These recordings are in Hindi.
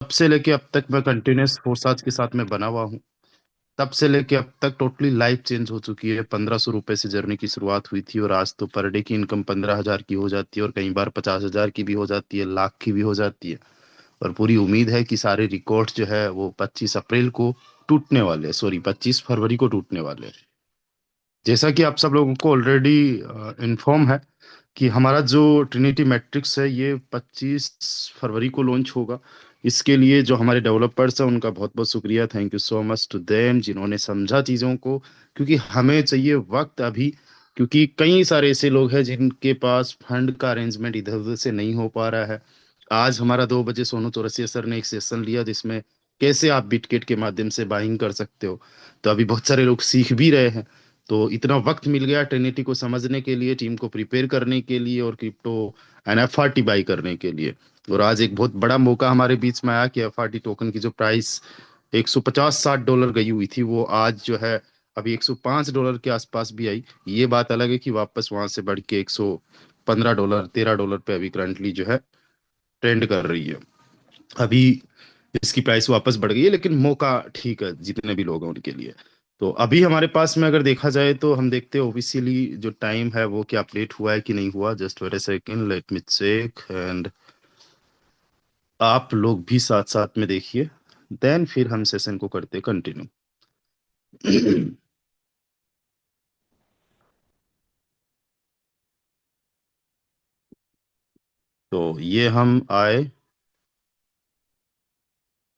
तब से लेके अब तक मैं कंटिन्यूस फोर्स आज के साथ में बना हुआ हूँ। तब से लेके अब तक टोटली लाइफ चेंज हो चुकी है। 1500 रुपये से जर्नी की शुरुआत हुई थी और आज तो पर डे की इनकम 15,000 की हो जाती है और कई बार 50,000 की भी हो जाती है, लाख की भी हो जाती है। और पूरी उम्मीद है कि सारे रिकॉर्ड जो है वो 25 अप्रैल को टूटने वाले हैं, सॉरी 25 फरवरी को टूटने वाले हैं। जैसा कि आप सब लोगों को ऑलरेडी इन्फॉर्म है कि हमारा जो ट्रिनिटी मैट्रिक्स है ये 25 फरवरी को लॉन्च होगा। इसके लिए जो हमारे डेवलपर्स हैं उनका बहुत बहुत शुक्रिया, thank you so much to them, जिन्होंने समझा चीज़ों को। क्योंकि हमें चाहिए वक्त अभी, क्योंकि कई सारे ऐसे लोग हैं जिनके पास फंड का अरेंजमेंट इधर उधर से नहीं हो पा रहा है। आज हमारा 2 बजे सोनू चौरसिया सर ने एक सेशन लिया जिसमें कैसे आप बिटकेट के माध्यम से बाइंग कर सकते हो। तो अभी बहुत सारे लोग सीख भी रहे हैं। तो इतना वक्त मिल गया ट्रिनिटी को समझने के लिए, टीम को प्रिपेयर करने के लिए और क्रिप्टो एनएफआरटी बाई करने के लिए। और आज एक बहुत बड़ा मौका हमारे बीच में आया कि एफआरटी टोकन की जो प्राइस 150-60 डॉलर गई हुई थी वो आज जो है अभी $105 के आसपास भी आई। ये बात अलग है कि वापस वहां से बढ़ के $115 $13 पे अभी करंटली जो है ट्रेंड कर रही है। अभी इसकी प्राइस वापस बढ़ गई है, लेकिन मौका ठीक है जितने भी लोग हैं उनके लिए। तो अभी हमारे पास में अगर देखा जाए तो हम देखते हैं ऑफिशियली जो टाइम है वो क्या अपडेट हुआ है कि नहीं हुआ। Just wait a second, let me check and आप लोग भी साथ साथ में देखिए, देन फिर हम सेशन को करते कंटिन्यू। तो ये हम आए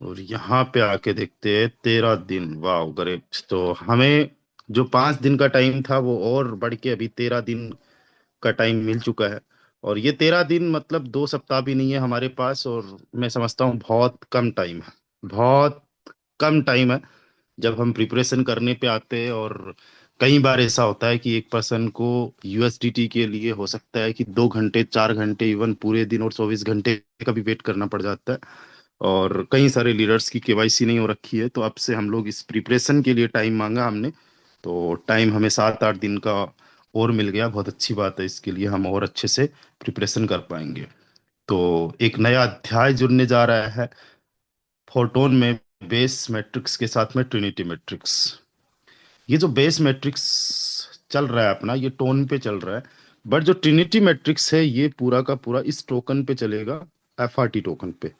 और यहाँ पे आके देखते हैं 13 दिन। वाह ग्रेट! तो हमें जो 5 दिन का टाइम था वो और बढ़ के अभी 13 दिन का टाइम मिल चुका है। और ये 13 दिन मतलब 2 सप्ताह भी नहीं है हमारे पास, और मैं समझता हूँ बहुत कम टाइम है, बहुत कम टाइम है जब हम प्रिपरेशन करने पे आते हैं। और कई बार ऐसा होता है कि एक पर्सन को यूएसडीटी के लिए हो सकता है कि 2 घंटे 4 घंटे इवन पूरे दिन और 24 घंटे का भी वेट करना पड़ जाता है। और कई सारे लीडर्स की केवाईसी नहीं हो रखी है, तो अब से हम लोग इस प्रिपरेशन के लिए टाइम मांगा हमने। तो टाइम हमें 7-8 दिन का और मिल गया, बहुत अच्छी बात है। इसके लिए हम और अच्छे से प्रिपरेशन कर पाएंगे। तो एक नया अध्याय जुड़ने जा रहा है फोटोन में, बेस मैट्रिक्स के साथ में ट्रिनिटी मैट्रिक्स। ये जो बेस मैट्रिक्स चल रहा है अपना, ये टोन पे चल रहा है। बट जो ट्रिनिटी मैट्रिक्स है ये पूरा का पूरा इस टोकन पे चलेगा, एफआरटी टोकन पे।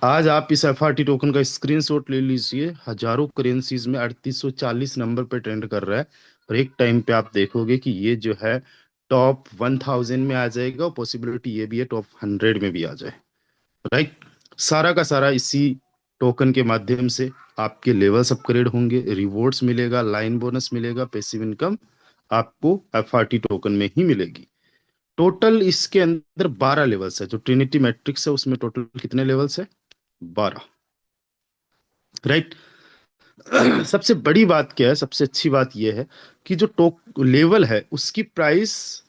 आज आप इस एफआरटी टोकन का स्क्रीनशॉट ले लीजिए, हजारों करेंसीज में 3840 नंबर पे ट्रेंड कर रहा है। और एक टाइम पे आप देखोगे कि ये जो है टॉप 1000 में आ जाएगा, और पॉसिबिलिटी ये भी है टॉप 100 में भी आ जाए। राइट? सारा का सारा इसी टोकन के माध्यम से आपके लेवल्स अपग्रेड होंगे, रिवॉर्ड्स मिलेगा, लाइन बोनस मिलेगा, पैसिव इनकम आपको एफआरटी टोकन में ही मिलेगी। टोटल इसके अंदर 12 लेवल्स है। जो ट्रिनिटी मैट्रिक्स है उसमें टोटल कितने लेवल्स है? 12। राइट? सबसे बड़ी बात क्या है, सबसे अच्छी बात यह है कि जो टोक लेवल है उसकी प्राइस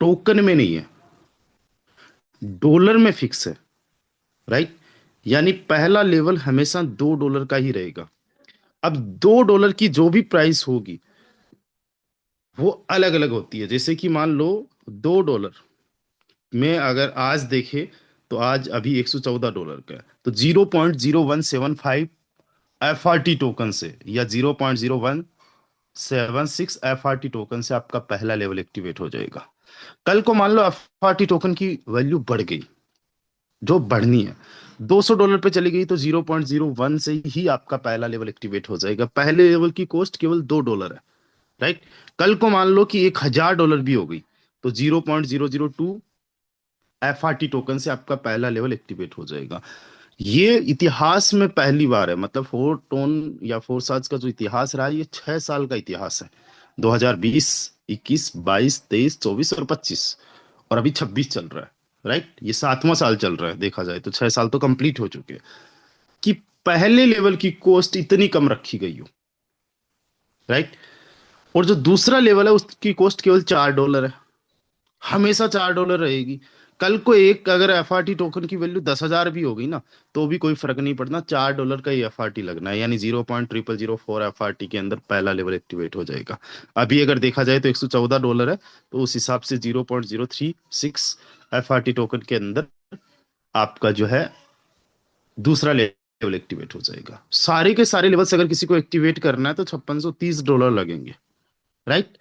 टोकन में नहीं है, डॉलर में फिक्स है। राइट? यानी पहला लेवल हमेशा $2 का ही रहेगा। अब $2 की जो भी प्राइस होगी वो अलग अलग होती है। जैसे कि मान लो $2 में अगर आज देखे तो आज अभी $114 का है, तो 0.0175 एफआरटी टोकन से या 0.0176 एफआरटी टोकन से आपका पहला लेवल एक्टिवेट हो जाएगा। कल को मान लो एफआरटी टोकन की वैल्यू बढ़ गई, जो बढ़नी है, $200 पे चली गई, तो 0.01 से ही आपका पहला लेवल एक्टिवेट हो जाएगा। पहले लेवल की कॉस्ट केवल $2 है। राइट? कल को मान लो कि $1,000 भी हो गई, तो 0.002 एफआरटी टोकन से आपका पहला लेवल एक्टिवेट हो जाएगा। ये इतिहास में पहली बार है। मतलब फोर टोन या फोर साज का जो इतिहास रहा है ये 6 साल का इतिहास है। 2020, 21, 22, 23, 24 और 25, और अभी 26 चल रहा है। राइट? ये 7वां साल चल रहा है, देखा जाए तो 6 साल तो कंप्लीट हो चुके हैं कि पहले लेवल की कॉस्ट इतनी कम रखी गई हो। राइट? और जो दूसरा लेवल है उसकी कॉस्ट केवल $4 है, हमेशा $4 रहेगी। कल को एक अगर एफआरटी टोकन की वैल्यू 10,000 भी हो गई ना, तो भी कोई फर्क नहीं पड़ना, $4 का ही एफआरटी लगना है। यानी 0.0004 एफआरटी के अंदर पहला लेवल एक्टिवेट हो जाएगा। अभी अगर देखा जाए तो $114 है, तो उस हिसाब से 0.036 एफआरटी टोकन के अंदर आपका जो है दूसरा लेवल एक्टिवेट हो जाएगा। सारे के सारे लेवल्स अगर किसी को एक्टिवेट करना है तो $5630 लगेंगे, राइट।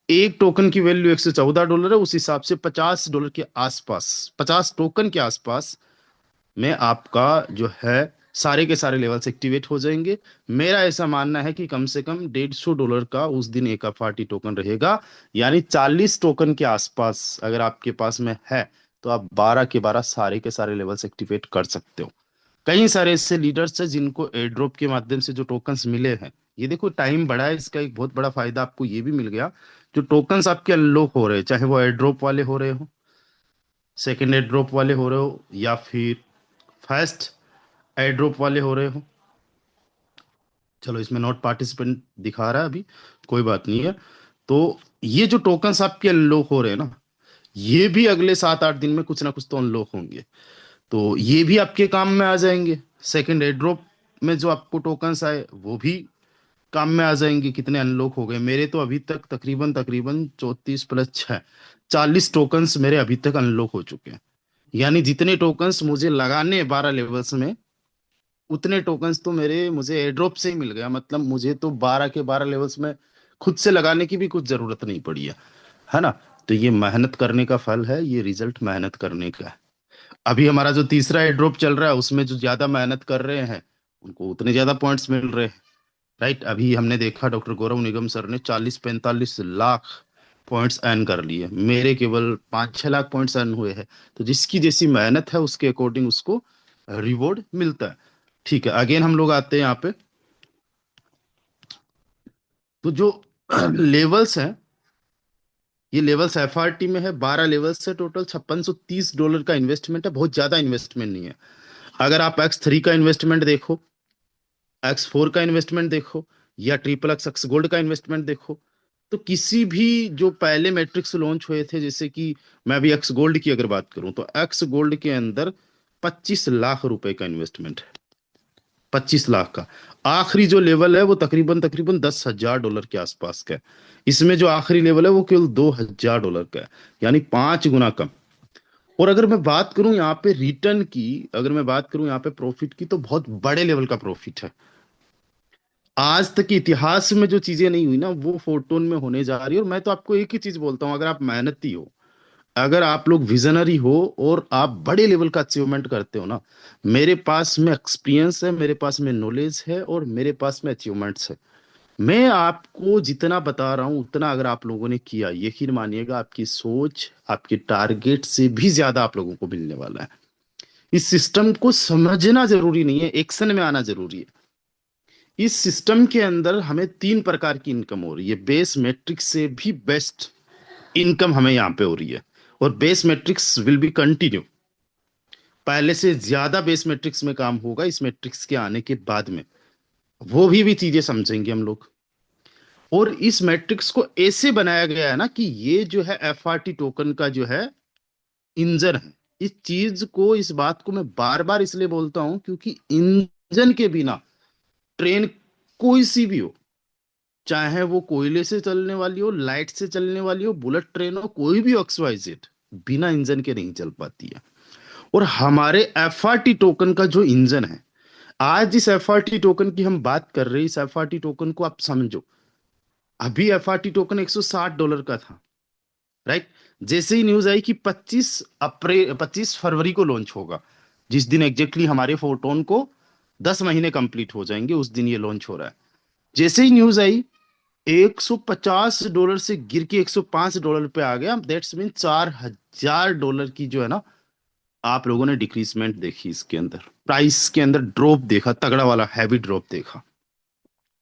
एक टोकन की वैल्यू $114 है, उस हिसाब से $50 के आसपास, 50 टोकन के आसपास में आपका जो है सारे के सारे लेवल्स एक्टिवेट हो जाएंगे। मेरा ऐसा मानना है कि कम से कम $150 का उस दिन एक एफआरटी टोकन रहेगा। यानी 40 टोकन के आसपास अगर आपके पास में है तो आप 12 के 12 सारे के सारे लेवल्स एक्टिवेट कर सकते हो। कई सारे ऐसे लीडर्स हैं जिनको एयर ड्रॉप के माध्यम से जो टोकन्स मिले हैं, ये देखो टाइम बढ़ा है, इसका एक बहुत बड़ा फायदा आपको ये भी मिल गया। जो टोकन्स आपके अनलॉक हो रहे हैं, चाहे वो एयर ड्रॉप वाले हो रहे हो, सेकंड एयर ड्रॉप वाले हो रहे हो, या फिर फर्स्ट एयर ड्रॉप वाले हो रहे हो, चलो इसमें नॉट पार्टिसिपेंट दिखा रहा है अभी, कोई बात नहीं है। तो ये जो टोकन्स आपके अनलॉक हो रहे हैं ना, ये भी अगले 7-8 दिन में कुछ ना कुछ तो अनलॉक होंगे। तो ये भी आपके काम में आ जाएंगे। सेकंड एयर ड्रॉप में जो आपको टोकन्स आए वो भी काम में आ जाएंगे। कितने अनलॉक हो गए मेरे, तो अभी तक तकरीबन तकरीबन 34+6, 40 टोकन्स मेरे अभी तक अनलॉक हो चुके हैं। यानी जितने टोकन्स मुझे लगाने हैं 12 लेवल्स में, उतने टोकन्स तो मेरे मुझे एयर ड्रॉप से ही मिल गया। मतलब मुझे तो 12 के 12 लेवल्स में खुद से लगाने की भी कुछ जरूरत नहीं पड़ी है ना। तो ये मेहनत करने का फल है, ये रिजल्ट मेहनत करने का है। अभी हमारा जो तीसरा एयर ड्रॉप चल रहा है उसमें जो ज्यादा मेहनत कर रहे हैं उनको उतने ज्यादा पॉइंट्स मिल रहे हैं, राइट। अभी हमने देखा डॉक्टर गौरव निगम सर ने 40-45 लाख पॉइंट्स अर्न कर लिए, मेरे केवल 5-6 लाख पॉइंट्स अर्न हुए हैं। तो जिसकी जैसी मेहनत है उसके अकॉर्डिंग उसको रिवॉर्ड मिलता है। ठीक है, अगेन हम लोग आते हैं यहाँ पे। तो जो लेवल्स हैं, ये लेवल्स एफआरटी में है, 12 लेवल्स से टोटल $5630 का इन्वेस्टमेंट है, बहुत ज्यादा इन्वेस्टमेंट नहीं है। अगर आप X3 का इन्वेस्टमेंट देखो, X4 का इन्वेस्टमेंट देखो, या XXX गोल्ड का इन्वेस्टमेंट देखो, तो किसी भी जो पहले मैट्रिक्स लॉन्च हुए थे, जैसे कि मैं अभी एक्स गोल्ड की अगर बात करूं तो एक्स गोल्ड के अंदर 25 लाख रुपए का इन्वेस्टमेंट है, 25 लाख का। आखिरी जो लेवल है वो तकरीबन तकरीबन $10,000 के आसपास का है। इसमें जो आखिरी लेवल है वो केवल $2,000 का है, यानी 5 गुना कम। और अगर मैं बात करूं यहाँ पे रिटर्न की, अगर मैं बात करूं यहाँ पे प्रॉफिट की, तो बहुत बड़े लेवल का प्रॉफिट है। आज तक के इतिहास में जो चीजें नहीं हुई ना वो फोरटोन में होने जा रही है। और मैं तो आपको एक ही चीज बोलता हूँ, अगर आप मेहनती हो, अगर आप लोग विजनरी हो और आप बड़े लेवल का अचीवमेंट करते हो ना, मेरे पास में एक्सपीरियंस है, मेरे पास में नॉलेज है, और मेरे पास में अचीवमेंट्स है। मैं आपको जितना बता रहा हूं उतना अगर आप लोगों ने किया, यकीन मानिएगा आपकी सोच आपके टारगेट से भी ज्यादा आप लोगों को मिलने वाला है। इस सिस्टम को समझना जरूरी नहीं है, एक्शन में आना जरूरी है। इस सिस्टम के अंदर हमें 3 प्रकार की इनकम हो रही है, बेस मैट्रिक्स से भी बेस्ट इनकम हमें यहाँ पे हो रही है। और base matrix will be continue, पहले से ज्यादा बेस मैट्रिक्स में काम होगा इस मैट्रिक्स के आने के बाद में। वो भी चीजें समझेंगे हम लोग। और इस मैट्रिक्स को ऐसे बनाया गया है ना कि ये जो है एफआरटी टोकन का जो है इंजन है। इस चीज को, इस बात को मैं बार बार इसलिए बोलता हूं क्योंकि इंजन के बिना ट्रेन कोई सी भी हो, चाहे वो कोयले से चलने वाली हो, लाइट से चलने वाली हो, बुलेट ट्रेन हो, कोई भी XYZ, बिना इंजन के नहीं चल पाती है। और हमारे एफआरटी टोकन का जो इंजन है, आज इस एफआरटी टोकन की हम बात कर रहे हैं, इस एफआरटी टोकन को आप समझो। अभी एफआरटी टोकन $160 का था, राइट। जैसे ही न्यूज आई कि 25 फरवरी को लॉन्च होगा, जिस दिन एग्जैक्टली हमारे फोटोन को 10 महीने कंप्लीट हो जाएंगे, उस दिन ये लॉन्च हो रहा है। जैसे ही न्यूज आई, $150 से गिर के $105 पे आ गया। दैट्स मीन $4000 की जो है ना, आप लोगों ने डिक्रीजमेंट देखी, इसके अंदर प्राइस के अंदर ड्रॉप देखा, तगड़ा वाला हैवी ड्रॉप देखा,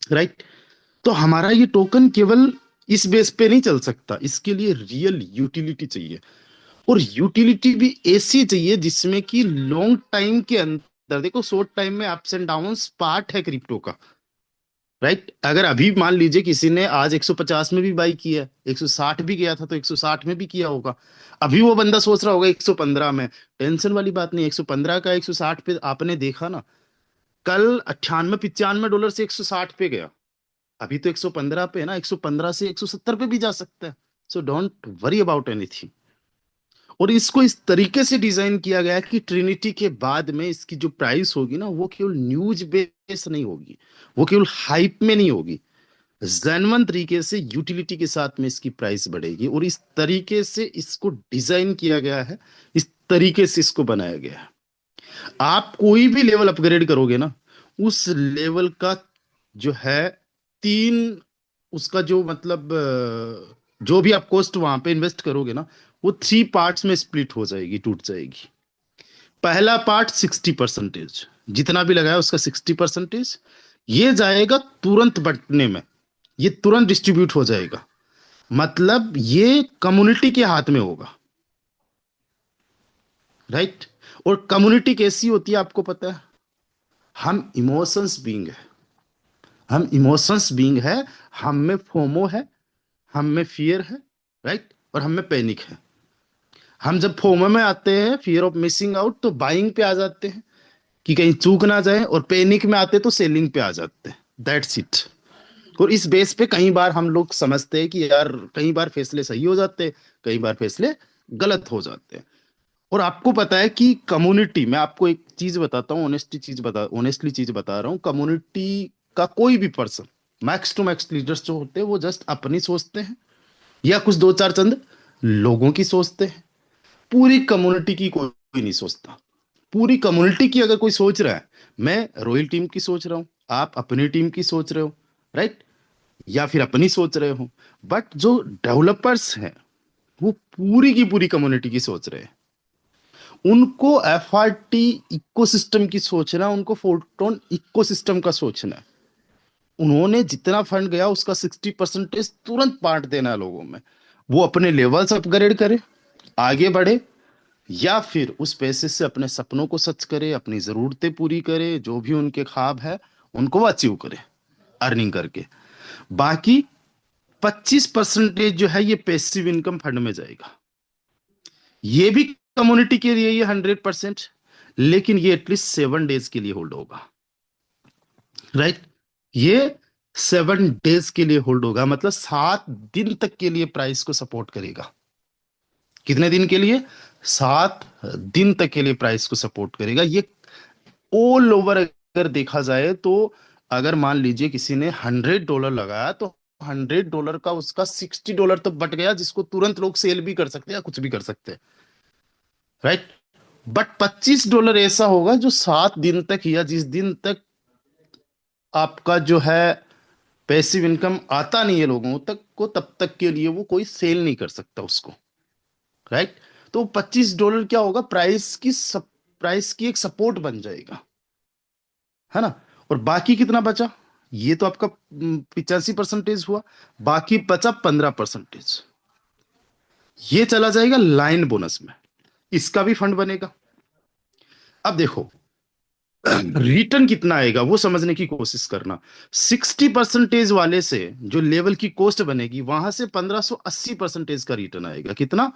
राइट। तो हमारा ये टोकन केवल इस बेस पे नहीं चल सकता, इसके लिए रियल यूटिलिटी चाहिए। और यूटिलिटी भी ऐसी चाहिए जिसमें कि लॉन्ग टाइम के अंदर, देखो शॉर्ट टाइम में अप्स एंड डाउन्स पार्ट है क्रिप्टो का, राइट। अगर अभी मान लीजिए किसी ने आज 150 में भी बाई किया, 160 भी गया था तो 160 में भी किया होगा, अभी वो बंदा सोच रहा होगा 115 में। टेंशन वाली बात नहीं, 115 का 160 पे आपने देखा ना, कल 98-95 डॉलर से 160 पे गया, अभी तो 115 पे है ना, 115 से 170 पे भी जा सकता है। So don't worry about anything. और इसको इस तरीके से डिजाइन किया गया है कि ट्रिनिटी के बाद में इसकी जो प्राइस होगी ना, वो केवल न्यूज बेस नहीं होगी, वो केवल हाइप में नहीं होगी, जेन्युइन तरीके से यूटिलिटी के साथ में इसकी प्राइस बढ़ेगी। और इस तरीके से इसको डिजाइन किया गया है, इस तरीके से इसको बनाया गया है। आप कोई भी लेवल अपग्रेड करोगे ना, उस लेवल का जो है तीन, उसका जो मतलब जो भी आप कॉस्ट वहां पे इन्वेस्ट करोगे ना, वो थ्री पार्ट्स में स्प्लिट हो जाएगी, टूट जाएगी। पहला पार्ट 60%, जितना भी लगाया उसका 60%, ये जाएगा तुरंत बंटने में, ये तुरंत डिस्ट्रीब्यूट हो जाएगा। मतलब ये कम्युनिटी के हाथ में होगा, राइट। और कम्युनिटी कैसी होती है आपको पता है? हम इमोशंस बीइंग है, हम इमोशंस बीइंग है। हम में फोमो है, हम में फियर है, राइट, और हम में पैनिक है। हम जब फोमो में आते हैं, फियर ऑफ मिसिंग आउट, तो बाइंग पे आ जाते हैं कि कहीं चूक ना जाए, और पैनिक में आते तो सेलिंग पे आ जाते हैं। That's it. और इस बेस पे कई बार हम लोग समझते हैं कि यार कई बार फैसले सही हो जाते हैं, कई बार फैसले गलत हो जाते हैं। और आपको पता है कि कम्युनिटी, मैं आपको एक चीज बताता हूँ, ऑनेस्टली चीज बता रहा हूँ, कम्युनिटी का कोई भी person, max to max leaders जो होते हैं, वो जस्ट अपनी सोचते हैं, या कुछ दो चार चंद लोगों की सोचते हैं। पूरी कम्युनिटी की कोई नहीं सोचता। पूरी कम्युनिटी की अगर कोई सोच रहा है, मैं रॉयल टीम की सोच रहा हूँ, आप अपनी टीम की सोच रहे हो, राइट, या फिर अपनी सोच रहे हो, बट जो डेवलपर्स हैं, वो पूरी की पूरी कम्युनिटी की सोच रहे हैं। उनको एफआरटी इकोसिस्टम की सोचना, उनको फोर्टोन इकोसिस्टम का सोचना है। उन्होंने जितना फंड गया उसका 60% तुरंत बांट देना है लोगों में। वो अपने लेवल्स अपग्रेड करे, आगे बढ़े, या फिर उस पैसे से अपने सपनों को सच करे, अपनी जरूरतें पूरी करे, जो भी उनके ख्वाब है उनको वो अचीव करे अर्निंग करके। बाकी 25% जो है ये पैसिव इनकम फंड में जाएगा। ये भी कम्युनिटी के लिए ये 100%, लेकिन ये एटलीस्ट 7 डेज के लिए होल्ड होगा, राइट। ये 7 डेज के लिए होल्ड होगा, मतलब 7 दिन तक के लिए प्राइस को सपोर्ट करेगा। कितने दिन के लिए? 7 दिन तक के लिए प्राइस को सपोर्ट करेगा ये। ऑल ओवर अगर देखा जाए तो, अगर मान लीजिए किसी ने $100 लगाया, तो $100 का उसका $60 तो बट गया, जिसको तुरंत लोग सेल भी कर सकते हैं या कुछ भी कर सकते हैं, राइट। बट $25 ऐसा होगा जो 7 दिन तक, या जिस दिन तक आपका जो है पैसिव इनकम आता नहीं है लोगों तक को, तब तक के लिए वो कोई सेल नहीं कर सकता उसको, राइट। तो $25 क्या होगा, प्राइस की एक सपोर्ट बन जाएगा, है ना। और बाकी कितना बचा? ये तो आपका 85% हुआ। बाकी बचा 15%, ये चला जाएगा लाइन बोनस में, इसका भी फंड बनेगा। अब देखो रिटर्न कितना आएगा वो समझने की कोशिश करना। 60% वाले से जो लेवल की कॉस्ट बनेगी, वहां से 1580% का रिटर्न आएगा। कितना?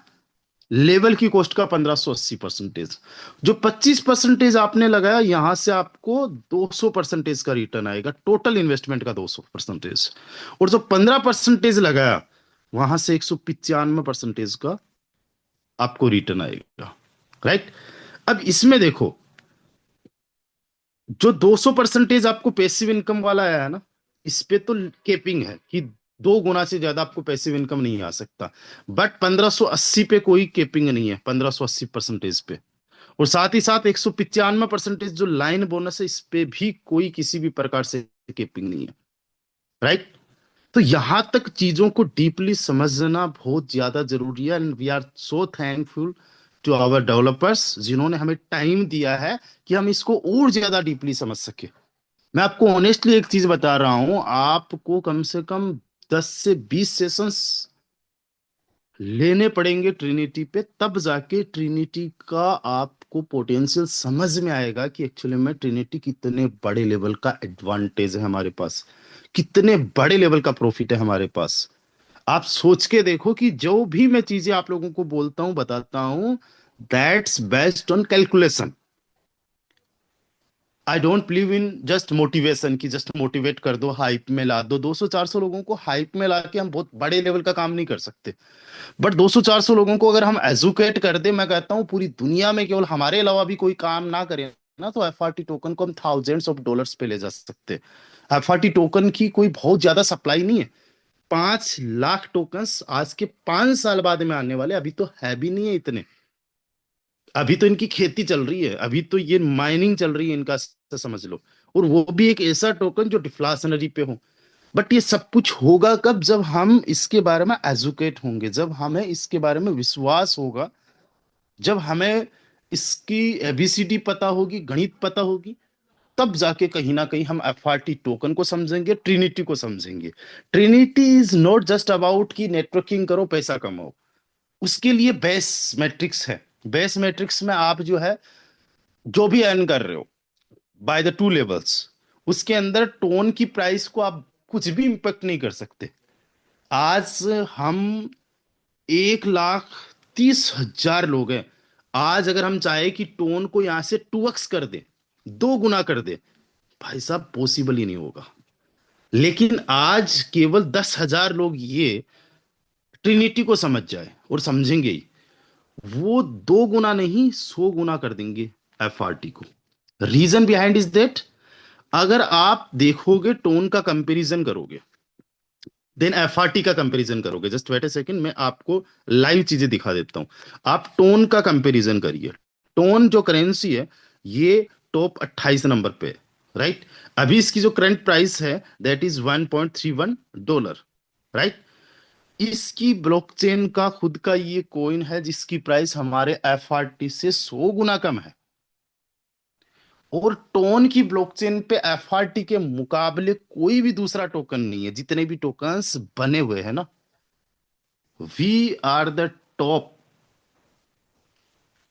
लेवल की कॉस्ट का 1580%। जो 25% आपने लगाया, यहां से आपको 200% का रिटर्न आएगा, टोटल इन्वेस्टमेंट का 200%। और जो 15% लगाया, वहां से 195% का आपको रिटर्न आएगा, राइट। अब इसमें देखो, जो 200% आपको पैसिव इनकम वाला आया है ना, इस पे तो केपिंग है कि 2 गुना से ज्यादा आपको पैसिव इनकम नहीं आ सकता। बट 1580 पे कोई केपिंग नहीं है, 1580% पे। और साथ ही साथ 195% जो लाइन बोनस है, इस पे भी कोई किसी भी प्रकार से केपिंग नहीं है, राइट। तो यहां तक चीजों को डीपली समझना बहुत ज्यादा जरूरी है, and we are so thankful to our developers, जिन्होंने हमें टाइम दिया है कि हम इसको और ज्यादा डीपली समझ सके। मैं आपको ऑनेस्टली एक चीज बता रहा हूं, आपको कम से कम 10 से 20 सेशंस लेने पड़ेंगे ट्रिनिटी पे, तब जाके ट्रिनिटी का आपको पोटेंशियल समझ में आएगा कि एक्चुअली में ट्रिनिटी कितने बड़े लेवल का एडवांटेज है हमारे पास, कितने बड़े लेवल का प्रॉफिट है हमारे पास। आप सोच के देखो कि जो भी मैं चीजें आप लोगों को बोलता हूं, बताता हूं, that's based on calculation. I don't believe in just motivation की जस्ट मोटिवेट कर दो, हाइप में ला दो। 200-400 लोगों को हाइप में ला के हम बहुत बड़े लेवल का काम नहीं कर सकते। बट 200-400 लोगों को अगर हम एजुकेट कर दे, मैं कहता हूँ पूरी दुनिया में केवल हमारे अलावा भी कोई काम ना करे ना, तो एफआरटी टोकन को हम थाउजेंड्स ऑफ डॉलर्स पे ले जा सकते हैं। एफआरटी टोकन की कोई बहुत ज्यादा सप्लाई नहीं है। 5 लाख टोकन्स आज के 5 साल बाद में आने वाले, अभी तो है भी नहीं है इतने। अभी तो इनकी खेती चल रही है, अभी तो ये माइनिंग चल रही है इनका, समझ लो। और वो भी एक ऐसा टोकन जो डिफ्लाशनरी पे हो। बट ये सब कुछ होगा कब? जब हम इसके बारे में एजुकेट होंगे, जब हमें इसके बारे में विश्वास होगा, जब हमें इसकी एबीसीडी पता होगी, गणित पता होगी, तब जाके कहीं ना कहीं हम एफआरटी टोकन को समझेंगे, ट्रिनिटी को समझेंगे। Trinity is not just about कि नेटवर्किंग करो पैसा कमाओ। उसके लिए बेस मैट्रिक्स है। बेस मैट्रिक्स में आप जो है, जो भी अर्न कर रहे हो बाय द 2 लेवल्स, उसके अंदर टोन की प्राइस को आप कुछ भी इंपेक्ट नहीं कर सकते। आज हम 1,30,000 लोग हैं। आज अगर हम चाहे कि टोन को यहां से 2x कर दे, 2 गुना कर दे, भाई साहब पॉसिबल ही नहीं होगा। लेकिन आज केवल 10,000 लोग ये ट्रिनिटी को समझ जाए, और समझेंगे ही, वो 2 गुना नहीं 100 गुना कर देंगे एफआरटी को। रीजन बिहाइंड इज दैट, अगर आप देखोगे टोन का कंपैरिजन करोगे, देन एफआरटी का कंपैरिजन करोगे, जस्ट वेट ए सेकंड, मैं आपको लाइव चीजें दिखा देता हूं। आप टोन का कंपैरिजन करिए। टोन जो करेंसी है, ये टॉप 28 नंबर पे है, राइट। अभी इसकी जो करंट प्राइस है दैट इज $1.31, राइट। इसकी ब्लॉकचेन का खुद का ये कॉइन है जिसकी प्राइस हमारे एफआरटी से 100 गुना कम है। और टोन की ब्लॉकचेन पे एफआरटी के मुकाबले कोई भी दूसरा टोकन नहीं है। जितने भी टोकन्स बने हुए हैं ना, we are the top,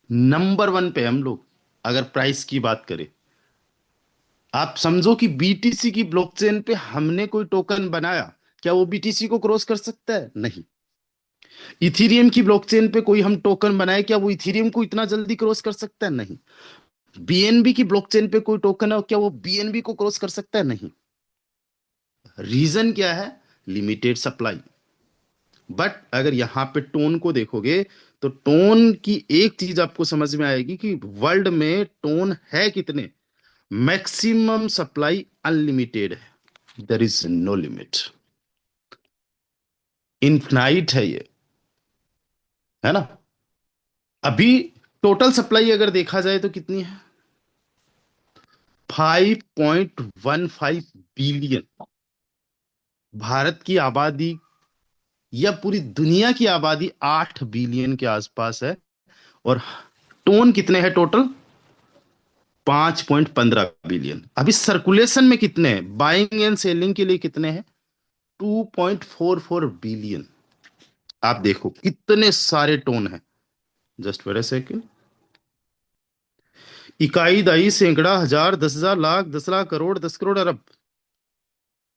number 1 पे हम लोग, अगर प्राइस की बात करें। आप समझो कि बीटीसी की ब्लॉकचेन पे हमने कोई टोकन बनाया, क्या वो बीटीसी को क्रॉस कर सकता है? नहीं। इथीरियम की ब्लॉकचेन पे कोई हम टोकन बनाए, क्या वो इथीरियम को इतना जल्दी क्रॉस कर सकता है? नहीं। बीएनबी की ब्लॉकचेन पे कोई टोकन है, क्या वो बीएनबी को क्रॉस कर सकता है? नहीं। रीजन क्या है? Limited supply. बट अगर यहां पे टोन को देखोगे, तो टोन की एक चीज आपको समझ में आएगी कि वर्ल्ड में टोन है कितने। मैक्सिमम सप्लाई अनलिमिटेड है, there is no limit, infinite है ये, है ना। अभी टोटल सप्लाई अगर देखा जाए तो कितनी है? 5.15 बिलियन। भारत की आबादी या पूरी दुनिया की आबादी 8 बिलियन के आसपास है। और टोन कितने हैं टोटल? 5.15 बिलियन। अभी सर्कुलेशन में कितने हैं, बाइंग एंड सेलिंग के लिए कितने हैं? 2.44 बिलियन। आप देखो कितने सारे टोन हैं। Just wait a second. इकाई, दहाई, सैकड़ा, हजार, 10,000, लाख, 10 लाख, करोड़, 10 करोड़, अरब।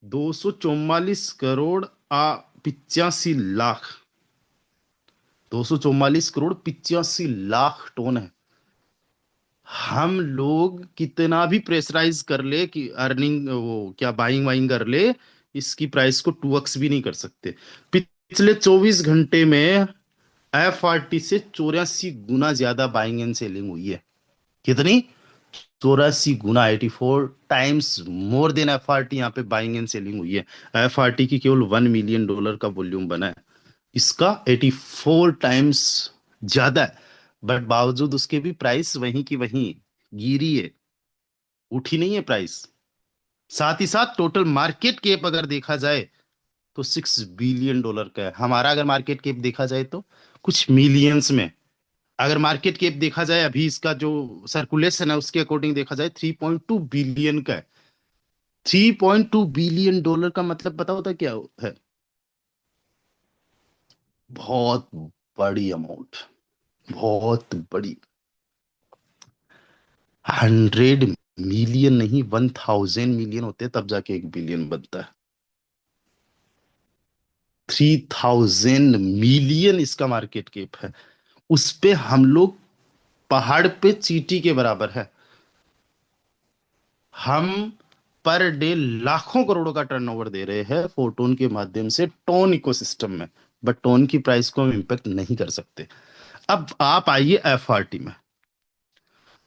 244 करोड़ 85 लाख। 244 करोड़ 85 लाख टोन है। हम लोग कितना भी प्रेशराइज कर ले कि अर्निंग वो क्या बाइंग वाइंग कर ले, इसकी प्राइस को 2x भी नहीं कर सकते। पिछले 24 घंटे में एफआरटी से 84 गुना ज्यादा बाइंग एंड सेलिंग हुई है। कितनी? 84 गुना, 84 टाइम्स मोर देन एफआरटी यहाँ पे बाइंग एंड सेलिंग हुई है। एफआरटी की केवल $1 मिलियन का वॉल्यूम बना है, इसका 84 टाइम्स ज्यादा है। बट बावजूद उसके भी प्राइस वहीं की वहीं गिरी है, उठी नहीं है प्राइस। साथ ही साथ टोटल मार्केट कैप अगर देखा जाए तो $6 बिलियन का है। हमारा अगर मार्केट कैप देखा जाए तो कुछ मिलियंस में। अगर मार्केट कैप देखा जाए अभी इसका जो सर्कुलेशन है उसके अकॉर्डिंग देखा जाए 3.2 बिलियन का है। $3.2 बिलियन का मतलब पता होता क्या है? बहुत बड़ी अमाउंट, बहुत बड़ी। 100 मिलियन नहीं, 1,000 मिलियन होते हैं तब जाके 1 बिलियन बनता है। 3,000 मिलियन इसका मार्केट कैप है। उस पे हम लोग पहाड़ पे चींटी के बराबर है। हम पर डे लाखों करोड़ों का टर्नओवर दे रहे हैं फोटोन के माध्यम से टोन इकोसिस्टम में, बट टोन की प्राइस को हम इम्पेक्ट नहीं कर सकते। अब आप आइए एफआरटी में।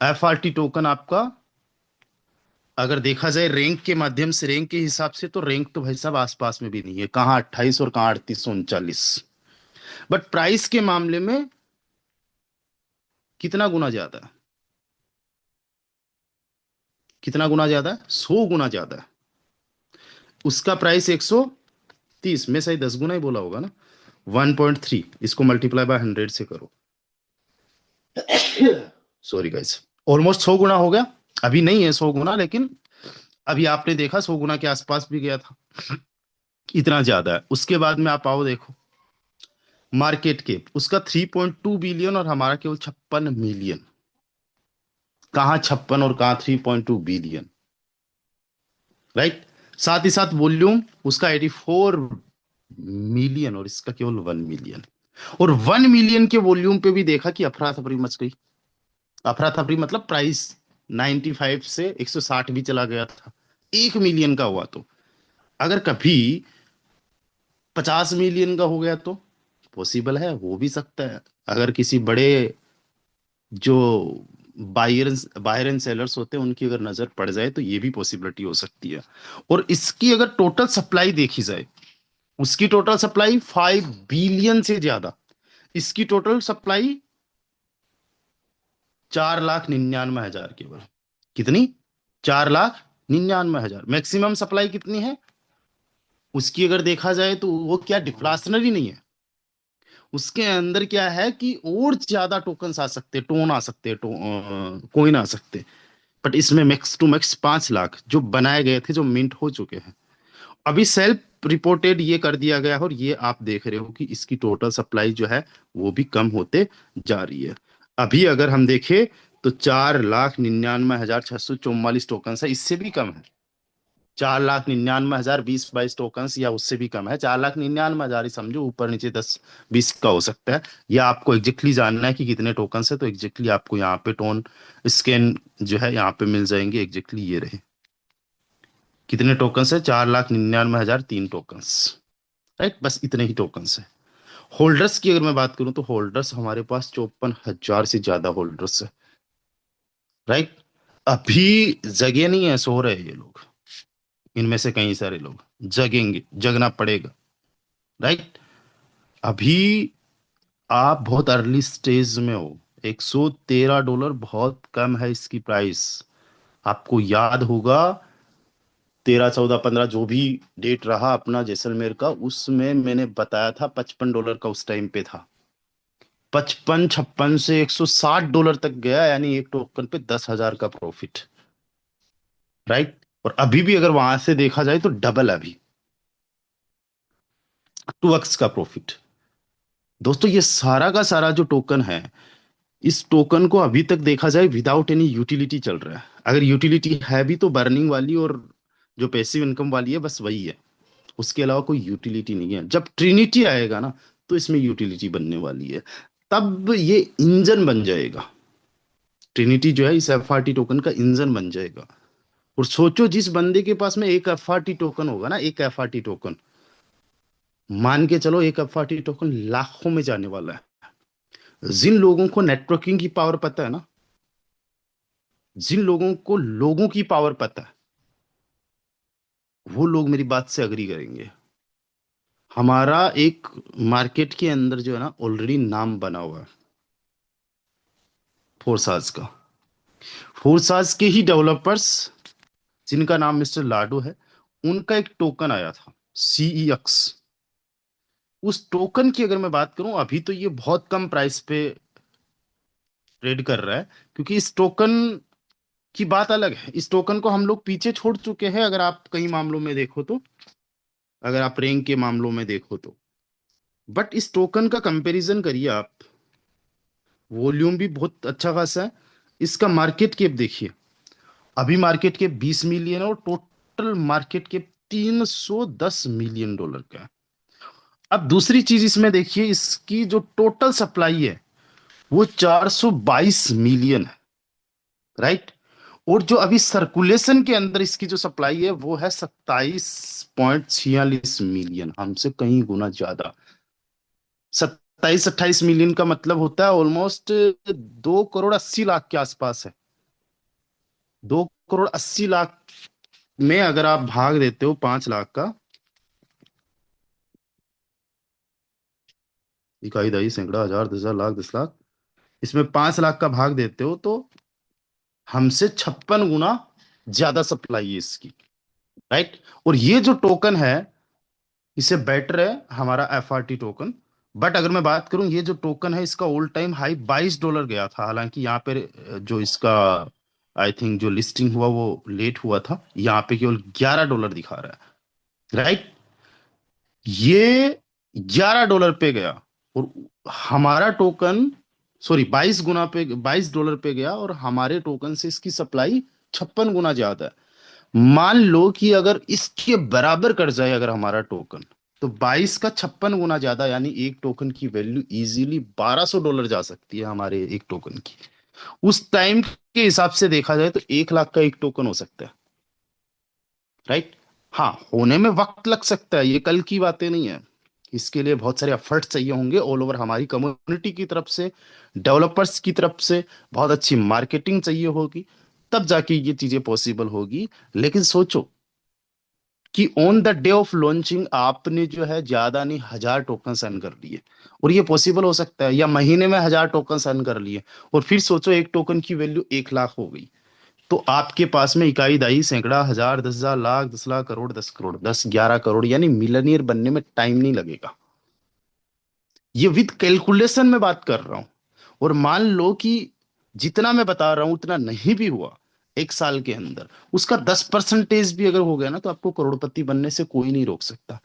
एफआरटी टोकन आपका अगर देखा जाए रैंक के माध्यम से, रैंक के हिसाब से, तो रैंक तो भाई साहब आसपास में भी नहीं है, कहाँ 28 और कहाँ 3839। बट प्राइस के मामले में कितना गुना ज्यादा है? कितना गुना ज्यादा है? 100 गुना ज्यादा है। उसका प्राइस 130, में सही 10 गुना ही बोला होगा ना। 1.3, इसको मल्टीप्लाई बाय 100 से करो। सॉरी गाइस, ऑलमोस्ट 100 गुना हो गया। अभी नहीं है 100 गुना, लेकिन अभी आपने देखा 100 गुना के आसपास भी गया था। इतना ज्यादा है। उसके बाद में आप आओ देखो मार्केट कैप, उसका 3.2 बिलियन और हमारा केवल 56 मिलियन। कहाँ 56 और कहाँ 3.2 बिलियन, राइट। साथ ही साथ वॉल्यूम उसका 84 मिलियन और इसका केवल 1 मिलियन। और 1 मिलियन के वॉल्यूम पे भी देखा कि अफरा तफरी मच गई। अफरा तफरी मतलब प्राइस 95 से 160 भी चला गया था 1 मिलियन का हुआ तो। अगर कभी 50 मिलियन का हो गया तो पॉसिबल है, हो भी सकता है। अगर किसी बड़े जो बायर एंड सेलर्स होते हैं उनकी अगर नजर पड़ जाए तो ये भी पॉसिबिलिटी हो सकती है। और इसकी अगर टोटल सप्लाई देखी जाए, उसकी टोटल सप्लाई 5 बिलियन से ज्यादा। इसकी टोटल सप्लाई 4,99,000 केवल। कितनी? 4,99,000। मैक्सिमम सप्लाई कितनी है उसकी अगर देखा जाए तो वो क्या डिफ्लाशनरी नहीं है। उसके अंदर क्या है कि और ज्यादा टोकन आ सकते, टोन आ सकते, कोइन आ सकते। बट इसमें मैक्स टू मैक्स 5 लाख जो बनाए गए थे, जो मिंट हो चुके हैं। अभी सेल्फ रिपोर्टेड ये कर दिया गया है और ये आप देख रहे हो कि इसकी टोटल सप्लाई जो है वो भी कम होते जा रही है। अभी अगर हम देखें तो 4,99,644 टोकन है, इससे भी कम है। 4,99,000 20-22 टोकन या उससे भी कम है। 4,99,000 ही समझो, ऊपर नीचे 10-20 का हो सकता है। या आपको एग्जैक्टली जानना है कि कितने टोकन है, तो एग्जैक्टली आपको यहाँ पे टोन स्कैन जो है यहाँ पे मिल जाएंगे। एग्जैक्टली ये रहे कितने टोकन्स है, 4,99,003 टोकन्स, राइट। बस इतने ही टोकन्स है। होल्डर्स की अगर मैं बात करूं तो होल्डर्स हमारे पास 54,000 से ज्यादा होल्डर्स है, राइट। अभी जगे नहीं है, सो रहे हैं ये लोग। इनमें से कई सारे लोग जगेंगे, जगना पड़ेगा, राइट। अभी आप बहुत अर्ली स्टेज में हो। $113 बहुत कम है इसकी प्राइस। आपको याद होगा 13, 14, 15 जो भी डेट रहा अपना जैसलमेर का, उसमें मैंने बताया था $55 का उस टाइम पे था। 55 56 से $160 तक गया, यानी एक टोकन पे 10,000 का प्रॉफिट, राइट। और अभी भी अगर वहां से देखा जाए तो डबल है अभी, 2x का प्रॉफिट। दोस्तों ये सारा का सारा जो टोकन है, इस टोकन को अभी तक देखा जाए विदाउट एनी यूटिलिटी चल रहा है। अगर यूटिलिटी है भी तो बर्निंग वाली और जो पैसिव इनकम वाली है, बस वही है। उसके अलावा कोई यूटिलिटी नहीं है। जब ट्रिनिटी आएगा ना तो इसमें यूटिलिटी बनने वाली है, तब ये इंजन बन जाएगा। ट्रिनिटी जो है इस एफआरटी टोकन का इंजन बन जाएगा। और सोचो जिस बंदे के पास में एक एफआरटी टोकन होगा ना, एक एफआरटी टोकन, मान के चलो एक एफआरटी टोकन लाखों में जाने वाला है। जिन लोगों को नेटवर्किंग की पावर पता है ना, जिन लोगों को लोगों की पावर पता है, वो लोग मेरी बात से अग्री करेंगे। हमारा एक मार्केट के अंदर जो है ना ऑलरेडी नाम बना हुआ है फोर्साज का। फोर्साज के ही डेवलपर्स जिनका नाम मिस्टर लाडो है, उनका एक टोकन आया था CEX। उस टोकन की अगर मैं बात करूं, अभी तो ये बहुत कम प्राइस पे ट्रेड कर रहा है, क्योंकि इस टोकन की बात अलग है। इस टोकन को हम लोग पीछे छोड़ चुके हैं, अगर आप कई मामलों में देखो तो, अगर आप रैंक के मामलों में देखो तो। बट इस टोकन का कंपैरिजन करिए आप, वॉल्यूम भी बहुत अच्छा खासा है। इसका मार्केट कैप देखिए, अभी मार्केट कैप 20 मिलियन है और टोटल मार्केट कैप $310 मिलियन का है। अब दूसरी चीज इसमें देखिए, इसकी जो टोटल सप्लाई है वो 422 मिलियन है, राइट। और जो अभी सर्कुलेशन के अंदर इसकी जो सप्लाई है वो है 27.46 मिलियन, हमसे कहीं गुना ज्यादा। 27-28 मिलियन का मतलब होता है ऑलमोस्ट 2 करोड़ 80 लाख के आसपास है। 2 करोड़ 80 लाख में अगर आप भाग देते हो 5 लाख का, इकाई दही सैकड़ा हजार 10,000 लाख 10 लाख, इसमें 5 लाख का भाग देते हो तो हमसे 56 गुना ज्यादा सप्लाई है इसकी। राइट। और ये जो टोकन है, इससे बेटर है हमारा एफआरटी टोकन। बट अगर मैं बात करूं, ये जो टोकन है इसका ऑल टाइम हाई $22 गया था। हालांकि यहाँ पे जो इसका आई थिंक जो लिस्टिंग हुआ वो लेट हुआ था, यहाँ पे केवल $11 दिखा रहा है। राइट। ये $11 पे गया, और हमारा टोकन, सॉरी 22 गुना पे, $22 पे गया, और हमारे टोकन से इसकी सप्लाई 56 गुना ज्यादा है। मान लो कि अगर इसके बराबर कर जाए अगर हमारा टोकन, तो 22 का 56 गुना ज्यादा, यानी एक टोकन की वैल्यू इजीली $1200 जा सकती है हमारे एक टोकन की। उस टाइम के हिसाब से देखा जाए तो 1 लाख का एक टोकन हो सकता है। राइट। हाँ, होने में वक्त लग सकता है, ये कल की बातें नहीं है। इसके लिए बहुत सारे एफर्ट्स चाहिए होंगे ऑल ओवर हमारी कम्युनिटी की तरफ से, डेवलपर्स की तरफ से, बहुत अच्छी मार्केटिंग चाहिए होगी, तब जाके ये चीजें पॉसिबल होगी। लेकिन सोचो कि on the day of launching आपने जो है ज्यादा नहीं 1,000 टोकन अर्न कर लिए, और ये पॉसिबल हो सकता है, या महीने में 1,000 टोकन अर्न कर लिए, और फिर सोचो एक टोकन की वैल्यू 1 लाख हो गई, तो आपके पास में इकाई दहाई सैकड़ा हजार 10,000 लाख 10 लाख करोड़ 10 करोड़ 10-11 करोड़, यानी मिलनियर बनने में टाइम नहीं लगेगा। ये विद कैलकुलेशन में बात कर रहा हूं। और मान लो कि जितना मैं बता रहा हूं उतना नहीं भी हुआ एक साल के अंदर, उसका 10% भी अगर हो गया ना, तो आपको करोड़पति बनने से कोई नहीं रोक सकता।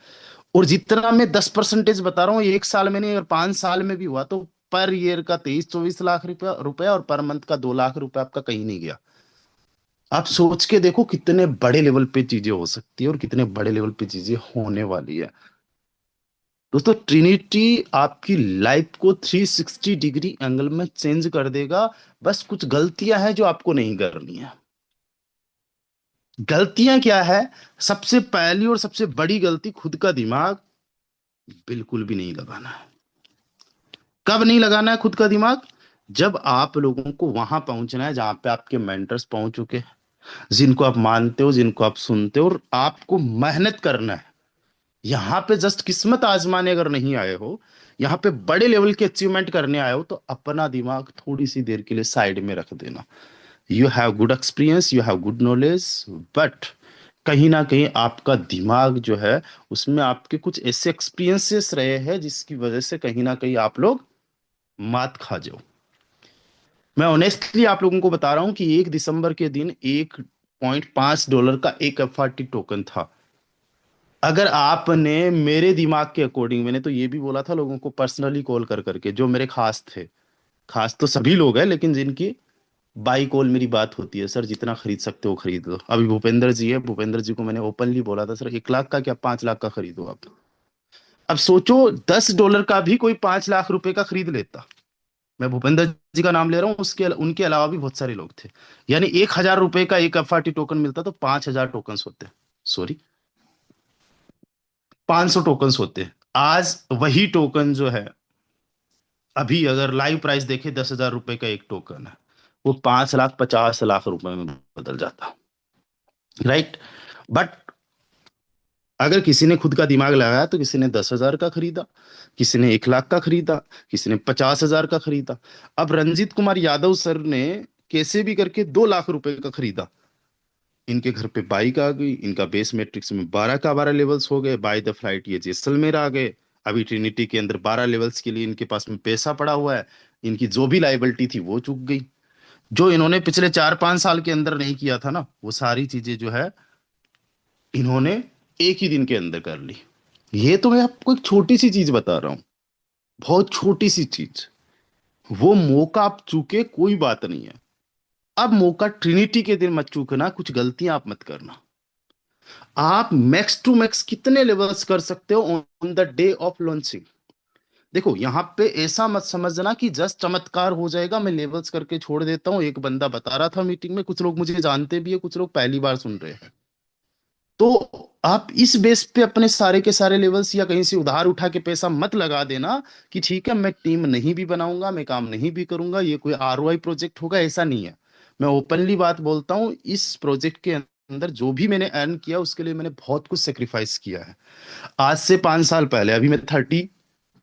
और जितना मैं 10% बता रहा हूँ, एक साल में नहीं, अगर 5 साल में भी हुआ, तो पर ईयर का 23-24 लाख रुपया रुपया, और पर मंथ का 2 लाख रुपया आपका कहीं नहीं गया। आप सोच के देखो कितने बड़े लेवल पे चीजें हो सकती है, और कितने बड़े लेवल पे चीजें होने वाली है। दोस्तों, ट्रिनिटी आपकी लाइफ को 360 डिग्री एंगल में चेंज कर देगा। बस कुछ गलतियां हैं जो आपको नहीं करनी है। गलतियां क्या है? सबसे पहली और सबसे बड़ी गलती, खुद का दिमाग बिल्कुल भी नहीं लगाना है। कब नहीं लगाना है खुद का दिमाग? जब आप लोगों को वहां पहुंचना है जहां पे आपके मेंटर्स पहुंच चुके हैं, जिनको आप मानते हो, जिनको आप सुनते हो, और आपको मेहनत करना है। यहाँ पे जस्ट किस्मत आजमाने अगर नहीं आए हो, यहाँ पे बड़े लेवल के अचीवमेंट करने आए हो, तो अपना दिमाग थोड़ी सी देर के लिए साइड में रख देना। You have good experience, you have good knowledge, but कहीं ना कहीं आपका दिमाग जो है, उसमें आपके कुछ ऐसे एक्सपीरियंसेस रहे हैं जिसकी वजह से कहीं ना कहीं आप लोग मात खा जाओ। मैं ऑनेस्टली आप लोगों को बता रहा हूं कि 1 दिसंबर के दिन $1.5 का एक एफआरटी टोकन था। अगर आपने मेरे दिमाग के अकॉर्डिंग, मैंने तो ये भी बोला था लोगों को पर्सनली कॉल कर करके, जो मेरे खास थे, खास तो सभी लोग हैं, लेकिन जिनकी बाई कॉल मेरी बात होती है, सर जितना खरीद सकते हो खरीद लो। अभी भूपेंद्र जी है, भूपेंद्र जी को मैंने ओपनली बोला था, सर 1 लाख का क्या 5 लाख का खरीदो आप। अब सोचो $10 का भी कोई 5 लाख रुपए का खरीद लेता। मैं भूपेंद्र जी का नाम ले रहा हूँ, उसके उनके अलावा भी बहुत सारे लोग थे। यानी 1,000 रुपए का एक एफआरटी टोकन मिलता तो 5,000 टोकन होते। सॉरी, 500 टोकन होते। आज वही टोकन जो है, अभी अगर लाइव प्राइस देखे, 10,000 रुपए का एक टोकन है, वो 5,50,00,000 रुपए में बदल जाता। राइट। बट अगर किसी ने खुद का दिमाग लगाया, तो किसी ने 10,000 का खरीदा, किसी ने 1 लाख का खरीदा, किसी ने 50,000 का खरीदा। अब रंजीत कुमार यादव सर ने कैसे भी करके 2 लाख रुपए का खरीदा। इनके घर पे बाइक आ गई, इनका बेस मैट्रिक्स में 12 का 12 लेवल्स हो गए, बाय द फ्लाइट ये जैसलमेर आ गए। अभी ट्रिनिटी के अंदर 12 लेवल्स के लिए इनके पास में पैसा पड़ा हुआ है। इनकी जो भी लाइबिलिटी थी वो चुक गई। जो इन्होंने पिछले 4-5 साल के अंदर नहीं किया था ना, वो सारी चीजें जो है इन्होंने एक ही दिन के अंदर कर ली। ये तो मैं आपको एक छोटी सी चीज बता रहा हूँ, बहुत छोटी सी चीज। वो मौका आप चूके कोई बात नहीं है। अब मौका ट्रिनिटी के दिन मत चूकना, कुछ गलतियां आप मत करना। आप मैक्स टू मैक्स कितने लेवल्स कर सकते हो on the day of launching? देखो यहाँ पे ऐसा मत समझना कि जस्ट चमत्कार हो जाएगा, मैं लेवल्स करके छोड़ देता हूँ। एक बंदा बता रहा था मीटिंग में, कुछ लोग मुझे जानते भी है, कुछ लोग पहली बार सुन रहे हैं। तो आप इस बेस पे अपने सारे के सारे लेवल्स या कहीं से उधार उठा के पैसा मत लगा देना कि ठीक है मैं टीम नहीं भी बनाऊंगा, मैं काम नहीं भी करूंगा, ये कोई आरओआई प्रोजेक्ट होगा, ऐसा नहीं है। मैं ओपनली बात बोलता हूँ, इस प्रोजेक्ट के अंदर जो भी मैंने अर्न किया उसके लिए मैंने बहुत कुछ सेक्रीफाइस किया है। आज से 5 साल पहले, अभी मैं 30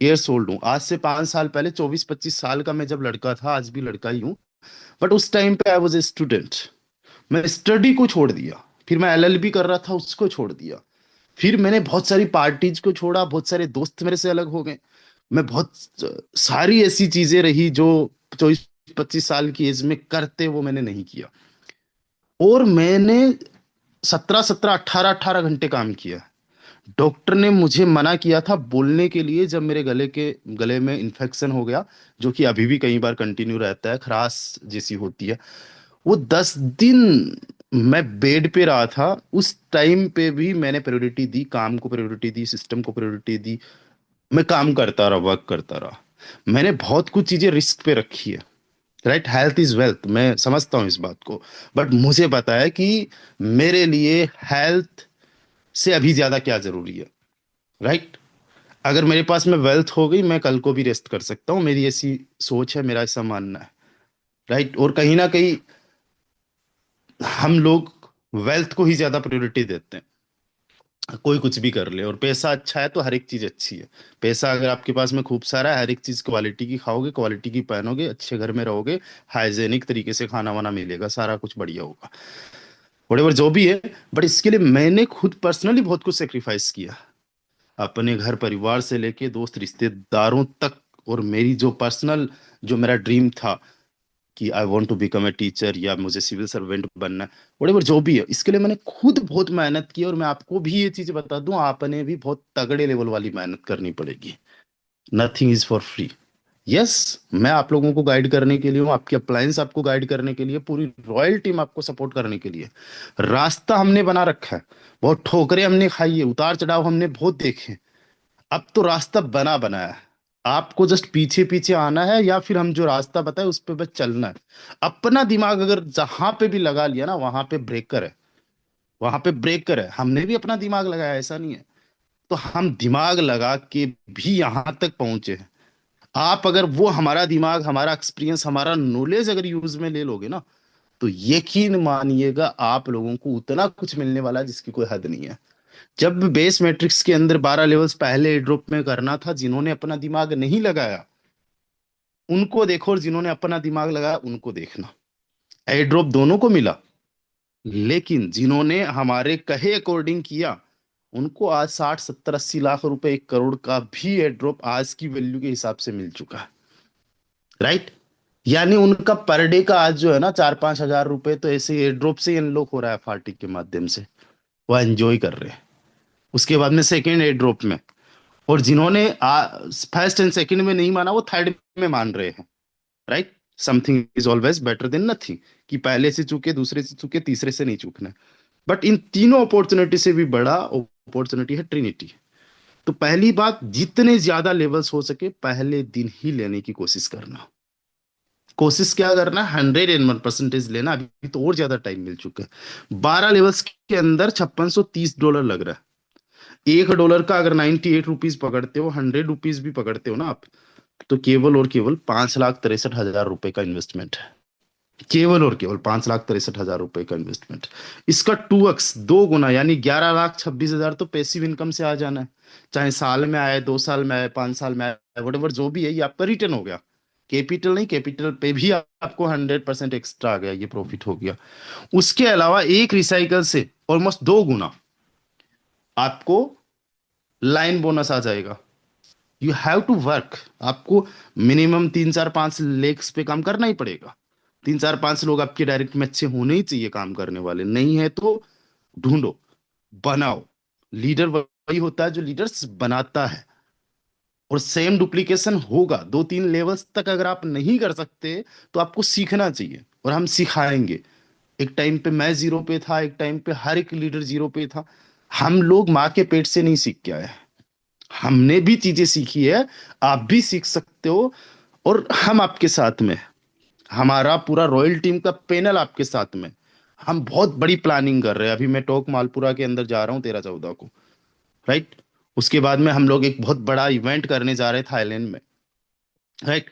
ईयर्स ओल्ड हूँ, आज से 5 साल पहले 24-25 साल का मैं जब लड़का था, आज भी लड़का ही हूँ, बट उस टाइम पे आई वॉज ए स्टूडेंट। मैं स्टडी को छोड़ दिया, फिर मैं एलएलबी कर रहा था, उसको छोड़ दिया। फिर मैंने बहुत सारी पार्टीज को छोड़ा, बहुत सारे दोस्त मेरे से अलग हो गए। मैं बहुत सारी ऐसी चीजें रही जो 24-25 साल की एज में करते वो मैंने नहीं किया। और मैंने 17-17 18-18 घंटे काम किया। डॉक्टर ने मुझे मना किया था बोलने के लिए, जब मेरे गले में इन्फेक्शन हो गया, जो कि अभी भी कई बार कंटिन्यू रहता है, खराश जैसी होती है। वो 10 दिन मैं बेड पे रहा था। उस टाइम पे भी मैंने प्रायोरिटी दी, काम को प्रायोरिटी दी, सिस्टम को प्रायोरिटी दी। मैं काम करता रहा, वर्क करता रहा। मैंने बहुत कुछ चीजें रिस्क पे रखी है। राइट, हेल्थ इज वेल्थ, मैं समझता हूँ इस बात को। बट मुझे पता है कि मेरे लिए हेल्थ से अभी ज्यादा क्या जरूरी है। राइट, अगर मेरे पास में वेल्थ हो गई, मैं कल को भी रेस्ट कर सकता हूँ, मेरी ऐसी सोच है, मेरा ऐसा मानना है। राइट, और कहीं ना कहीं हम लोग वेल्थ को ही ज्यादा प्रायोरिटी देते हैं। कोई कुछ भी कर ले, और पैसा अच्छा है तो हर एक चीज अच्छी है। पैसा अगर आपके पास में खूब सारा है, हर एक चीज क्वालिटी की खाओगे, क्वालिटी की पहनोगे, अच्छे घर में रहोगे, हाइजेनिक तरीके से खाना वाना मिलेगा, सारा कुछ बढ़िया होगा, वटेवर जो भी है। बट इसके लिए मैंने खुद पर्सनली बहुत कुछ सेक्रीफाइस किया, अपने घर परिवार से लेके दोस्त रिश्तेदारों तक। और मेरी जो पर्सनल, जो मेरा ड्रीम था कि I want to become a teacher, या मुझे सिविल सर्वेंट बनना है, वटेवर जो भी है, इसके लिए मैंने खुद बहुत मेहनत की। और मैं आपको भी ये चीज बता दूं, आपने भी बहुत तगड़े लेवल वाली मेहनत करनी पड़ेगी। Nothing is for free. Yes, मैं आप लोगों को गाइड करने के लिए हूँ, आपकी अप्लायंस आपको गाइड करने के लिए, पूरी रॉयल टीम आपको सपोर्ट करने के लिए। रास्ता हमने बना रखा है, बहुत ठोकरें हमने खाई है, उतार चढ़ाव हमने बहुत देखे। अब तो रास्ता बना बनाया है, आपको जस्ट पीछे पीछे आना है, या फिर हम जो रास्ता बताए उस पे बस चलना है। अपना दिमाग अगर जहां पे भी लगा लिया ना, वहां पे ब्रेकर है, वहां पे ब्रेकर है। हमने भी अपना दिमाग लगाया, ऐसा नहीं है। तो हम दिमाग लगा के भी यहां तक पहुंचे हैं। आप अगर वो हमारा दिमाग, हमारा एक्सपीरियंस, हमारा नॉलेज अगर यूज में ले लोगे ना, तो यकीन मानिएगा आप लोगों को उतना कुछ मिलने वाला है जिसकी कोई हद नहीं है। जब बेस मैट्रिक्स के अंदर 12 लेवल्स पहले ड्रॉप में करना था, जिन्होंने अपना दिमाग नहीं लगाया उनको देखो, और जिन्होंने अपना दिमाग लगाया उनको देखना। एयर ड्रॉप दोनों को मिला, लेकिन जिन्होंने हमारे कहे अकॉर्डिंग किया, उनको आज 60-70-80 लाख रुपए, 1 करोड़ का भी एयर ड्रॉप आज की वैल्यू के हिसाब से मिल चुका है। राइट, यानी उनका पर डे का आज जो है ना 4-5 हजार रुपए, तो ऐसे एयर ड्रॉप से अनलॉक हो रहा है फार्टिक के माध्यम से, वो एंजॉय कर रहे हैं। उसके बाद में सेकेंड एयर ड्रॉप में, और जिन्होंने फर्स्ट एंड सेकंड में नहीं माना, वो थर्ड में मान रहे हैं। Right, something is always better than nothing, कि पहले से चूके, दूसरे से चूके, तीसरे से नहीं चूकना। बट इन तीनों अपॉर्चुनिटी से भी बड़ा अपॉर्चुनिटी है ट्रिनिटी। तो पहली बात, जितने ज्यादा लेवल्स हो सके पहले दिन ही लेने की कोशिश करना। कोशिश क्या करना, 101% लेना। अभी तो और ज्यादा टाइम मिल चुका है। 12 लेवल्स के अंदर $5630 लग रहा है। $1 का अगर 98 रुपीज पकड़ते हो, 100 रुपीज भी पकड़ते हो ना आप, तो केवल और केवल 5,63,000 रुपए का इन्वेस्टमेंट है। केवल और केवल 5,63,000 रुपए का इन्वेस्टमेंट। इसका 2x, 2 गुना, यानी 11,26,000 तो पैसिव इनकम से आ जाना है। चाहे साल में आए, 2 साल में आए, 5 साल में आए, वटेवर जो भी है, ये आपका रिटर्न हो गया। कैपिटल नहीं, कैपिटल पे भी आपको 100% एक्स्ट्रा आ गया, ये प्रॉफिट हो गया। उसके अलावा एक रिसाइकल से ऑलमोस्ट 2 गुना आपको लाइन बोनस आ जाएगा। You have to work. आपको मिनिमम 3-4-5 लेग्स पे काम करना ही पड़ेगा। 3-4-5 लोग आपके डायरेक्ट में अच्छे होने ही चाहिए काम करने वाले, नहीं है तो ढूंढो, बनाओ। लीडर वही होता है जो लीडर्स बनाता है। और सेम डुप्लीकेशन होगा 2-3 लेवल्स तक, अगर आप नहीं कर सकते तो आपको सीखना चाहिए, और हम सिखाएंगे। एक टाइम पे मैं जीरो पे था, एक टाइम पे हर एक लीडर जीरो पे था। हम लोग माँ के पेट से नहीं सीख के आए हैं। हमने भी चीजें सीखी है, आप भी सीख सकते हो। और हम आपके साथ में हैं। हमारा पूरा रॉयल टीम का पैनल आपके साथ में। हम बहुत बड़ी प्लानिंग कर रहे हैं। अभी मैं टोक मालपुरा के अंदर जा रहा हूँ 13-14 को, राइट। उसके बाद में हम लोग एक बहुत बड़ा इवेंट करने जा रहे हैं थाईलैंड में, राइट।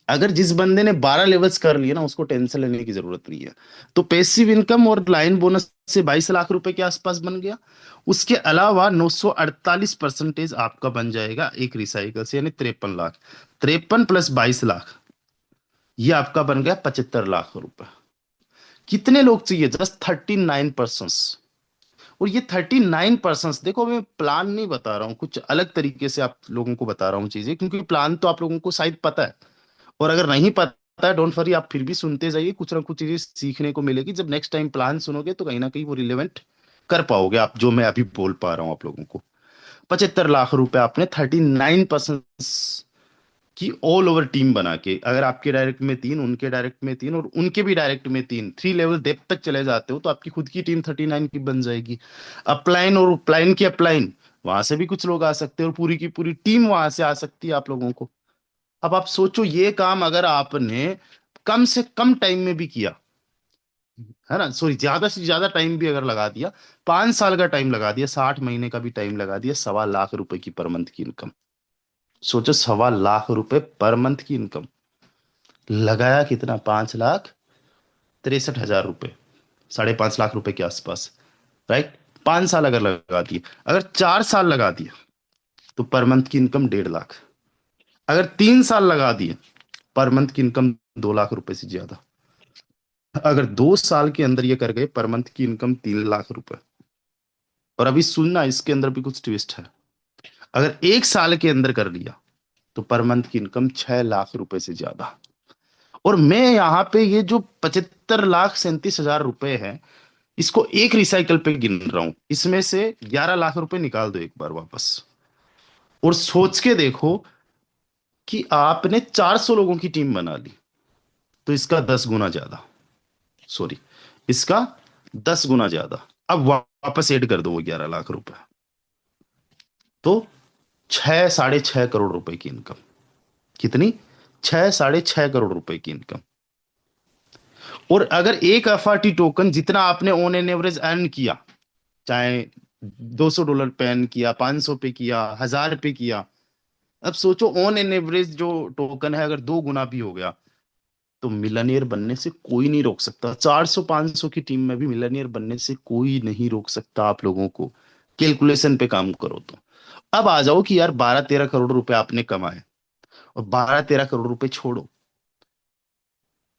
अगर जिस बंदे ने 12 लेवल्स कर लिए ना, उसको टेंशन लेने की जरूरत नहीं है। तो पैसिव इनकम और लाइन बोनस से 22 लाख रुपए के आसपास बन गया। उसके अलावा 948% आपका बन जाएगा एक रिसाइकल से, यानी 53 लाख। 53 + 22 लाख, ये आपका बन गया 75 लाख रुपए। कितने लोग चाहिए? जस्ट 39%। और ये 39%, देखो मैं प्लान नहीं बता रहा हूँ, कुछ अलग तरीके से आप लोगों को बता रहा हूँ चीजें, क्योंकि प्लान तो आप लोगों को शायद पता है। और अगर नहीं पता है, डोंट वरी, आप फिर भी सुनते जाइए, कुछ ना कुछ चीजें सीखने को मिलेगी। जब नेक्स्ट टाइम प्लान सुनोगे तो कहीं ना कहीं वो रिलेवेंट कर पाओगे आप, जो मैं अभी बोल पा रहा हूँ आप लोगों को। 75 लाख रुपए आपने 39% की ऑल ओवर टीम बना के, अगर आपके डायरेक्ट में तीन, उनके डायरेक्ट में तीन, और उनके भी डायरेक्ट में तीन, 3 लेवल डेप्थ तक चले जाते हो, तो आपकी खुद की टीम 39 की बन जाएगी। अपलाइन और अपलाइन की अपलाइन, वहां से भी कुछ लोग आ सकते हैं, और पूरी की पूरी टीम वहां से आ सकती है आप लोगों को। अब आप सोचो, ये काम अगर आपने कम से कम टाइम में भी किया, है ना, सॉरी, ज्यादा से ज्यादा टाइम भी अगर लगा दिया, 5 साल का टाइम लगा दिया, 60 महीने का भी टाइम लगा दिया, 1.25 लाख रुपए की पर मंथ की इनकम। सोचो, 1.25 लाख रुपए पर मंथ की इनकम। लगाया कितना? 5,63,000 रुपए, 5.5 लाख रुपए के आसपास, राइट। 5 साल अगर लगा दिए, अगर 4 साल लगा दिए, तो पर मंथ की इनकम 1.5 लाख। अगर 3 साल लगा दिए, पर मंथ की इनकम 2 लाख रुपए से ज्यादा। अगर 2 साल के अंदर ये कर गए, पर मंथ की इनकम 3 लाख रुपए। और अभी सुनना, इसके अंदर भी कुछ ट्विस्ट है। अगर 1 साल के अंदर कर लिया, तो पर मंथ की इनकम 6 लाख रुपए से ज्यादा। और मैं यहाँ पे ये जो 75,37,000 रुपए है, इसको एक रिसाइकल पे गिन रहा हूं। इसमें से 11 लाख रुपए निकाल दो एक बार वापस, और सोच के देखो कि आपने 400 लोगों की टीम बना ली, तो इसका 10 गुना ज्यादा, सॉरी, इसका 10 गुना ज्यादा। अब वापस ऐड कर दो वो 11 लाख रुपए, तो 6-6.5 करोड़ रुपए की इनकम। कितनी? 6-6.5 करोड़ रुपए की इनकम। और अगर एक एफआरटी टोकन जितना आपने ऑन एन एवरेज अर्न किया, चाहे $200 पे अर्न किया, 500 पे किया, 1,000 पे किया, अब सोचो ऑन एन एवरेज जो टोकन है, अगर 2 गुना भी हो गया, तो मिलनियर बनने से कोई नहीं रोक सकता। 400-500 की टीम में भी मिलनियर बनने से कोई नहीं रोक सकता आप लोगों को। कैलकुलेशन पे काम करो तो। अब आ जाओ कि यार 12-13 करोड़ रुपए आपने कमाए, और 12-13 करोड़ रुपए छोड़ो,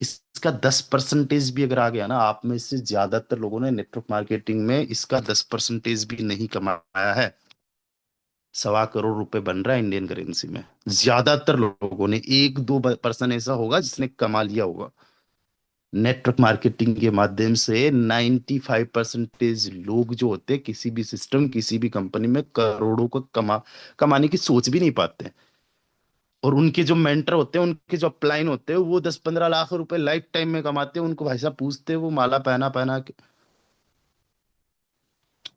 इसका 10% भी अगर आ गया ना, आप में से ज्यादातर लोगों ने नेटवर्क मार्केटिंग में इसका 10% भी नहीं कमाया है। 1.25 करोड़ रुपए बन रहा है इंडियन करेंसी में। ज्यादातर लोगों ने, 1-2% ऐसा होगा जिसने कमा लिया होगा नेटवर्क मार्केटिंग के माध्यम से। 95% लोग जो होते हैं, किसी भी सिस्टम, किसी भी कंपनी में करोड़ों को कमाने की सोच भी नहीं पाते। और उनके जो मेंटर होते हैं, उनके जो अपलाइन होते हैं, वो 10-15 लाख रुपए लाइफ टाइम में कमाते हैं। उनको भाई साहब पूछते हैं, वो माला पहना पहना के,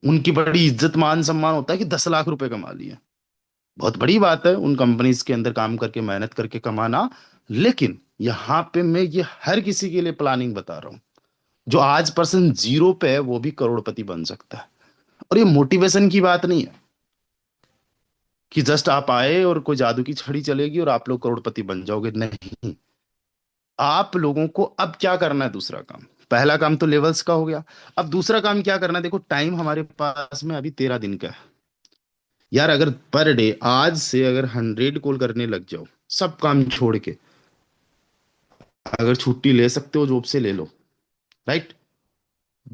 उनकी बड़ी इज्जत मान सम्मान होता है कि 10 लाख रुपए कमा लिए। बहुत बड़ी बात है उन कंपनीज के अंदर काम करके, मेहनत करके कमाना। लेकिन यहाँ पे मैं ये हर किसी के लिए प्लानिंग बता रहा हूँ। जो आज पर्सन जीरो पे है, वो भी करोड़पति बन सकता है। और ये मोटिवेशन की बात नहीं है कि जस्ट आप आए और कोई जादू की छड़ी चलेगी और आप लोग करोड़पति बन जाओगे, नहीं। आप लोगों को अब क्या करना है? दूसरा काम, पहला काम तो लेवल्स का हो गया। अब दूसरा काम क्या करना है? देखो, टाइम हमारे पास में अभी 13 दिन का है। यार, अगर पर डे आज से अगर 100 कॉल करने लग जाओ, सब काम छोड़ के, अगर छुट्टी ले सकते हो जॉब से ले लो, राइट।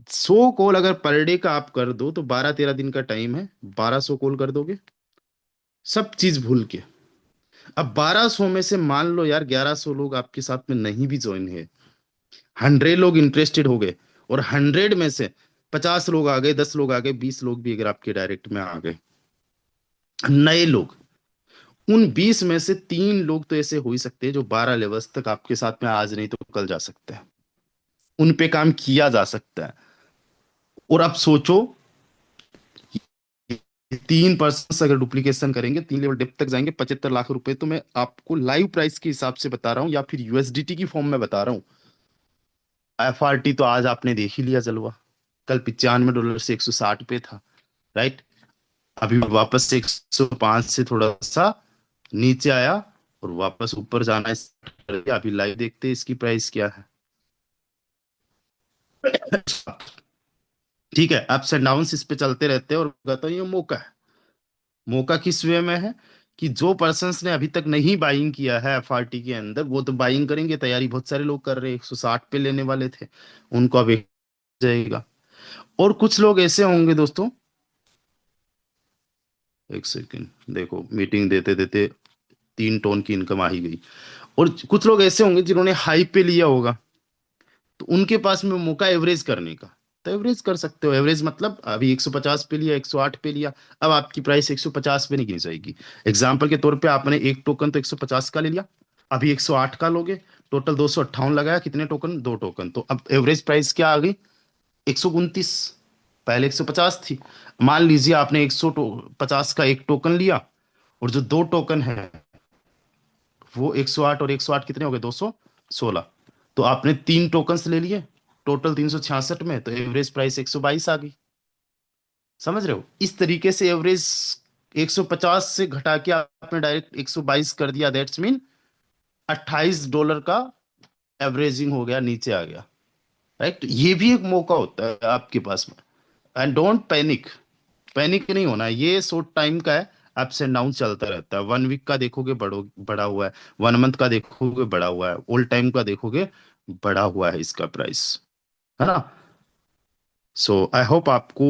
100 कॉल अगर पर डे का आप कर दो, तो 12-13 दिन का टाइम है, 1200 कॉल कर दोगे, सब चीज भूल के। अब 1200 में से मान लो यार 1100 लोग आपके साथ में नहीं भी ज्वाइन है, 100 लोग इंटरेस्टेड हो गए, और 100 में से 50 लोग आ गए, 10 लोग आ गए, 20 लोग भी अगर आपके डायरेक्ट में आ गए, नए लोग, उन 20 में से 3 लोग तो ऐसे हो ही सकते हैं जो 12 लेवल्स तक आपके साथ में आज नहीं तो कल जा सकते हैं। उन पे काम किया जा सकता है। और अब सोचो, 3% अगर डुप्लीकेशन करेंगे, 3 लेवल डेप्थ तक जाएंगे, 75 लाख रुपए। तो मैं आपको लाइव प्राइस के हिसाब से बता रहा हूँ या फिर यूएसडीटी की फॉर्म में बता रहा हूँ। एफआरटी तो आज आपने देख ही लिया जलवा, कल $95 से 160 पे था, राइट। अभी वापस से 105 से थोड़ा सा नीचे आया और वापस ऊपर जाना स्टार्ट कर दिया। अभी लाइव देखते हैं इसकी प्राइस क्या है। ठीक है, अप्स एंड डाउन्स इस पे चलते रहते हैं, और कहता हूँ ये मौका है। मौका किस वे में है कि जो पर्सन्स ने अभी तक नहीं बाइंग किया है एफआरटी के अंदर, वो तो बाइंग करेंगे, तैयारी बहुत सारे लोग कर रहे हैं, 160 पे लेने वाले थे, उनको अब एक जाएगा। और कुछ लोग ऐसे होंगे दोस्तों, एक सेकंड देखो, मीटिंग देते देते 3 टोन की इनकम आ ही गई। और कुछ लोग ऐसे होंगे जिन्होंने हाई पे लिया होगा, तो उनके पास में मौका एवरेज करने का। तो एवरेज कर सकते हो, एवरेज मतलब अभी 150 पे लिया, 108 पे लिया, अब आपकी प्राइस 150 पे नहीं गिनी जाएगी। एग्जाम्पल के तौर पे आपने एक टोकन तो 150 का ले लिया, अभी 108 का लोगे, टोटल 258 लगाया, कितने टोकन, 2 टोकन, तो अब एवरेज प्राइस क्या आ गई, 129। पहले 150 थी। मान लीजिए आपने 150 का एक टोकन लिया, और जो 2 टोकन है वो 108, और 108 कितने हो गए, 216। तो आपने 3 टोकन्स ले लिए, टोटल 366 में, तो एवरेज प्राइस 122 आ गई। समझ रहे हो, इस तरीके से एवरेज 150 से घटा के आपने डायरेक्ट 122 कर दिया, दैट्स मीन $28 का एवरेजिंग हो गया, नीचे आ गया, राइट। ये भी एक मौका होता है आपके पास में। एंड डोंट पैनिक, पैनिक नहीं होना है, ये शॉर्ट टाइम का है। अप्स एंड डाउन चलता रहता है, 1 वीक का देखोगे बढ़ा हुआ है, 1 मंथ का देखोगे बढ़ा हुआ है, ऑल टाइम का देखोगे बढ़ा हुआ है इसका प्राइस, है ना। सो आई होप आपको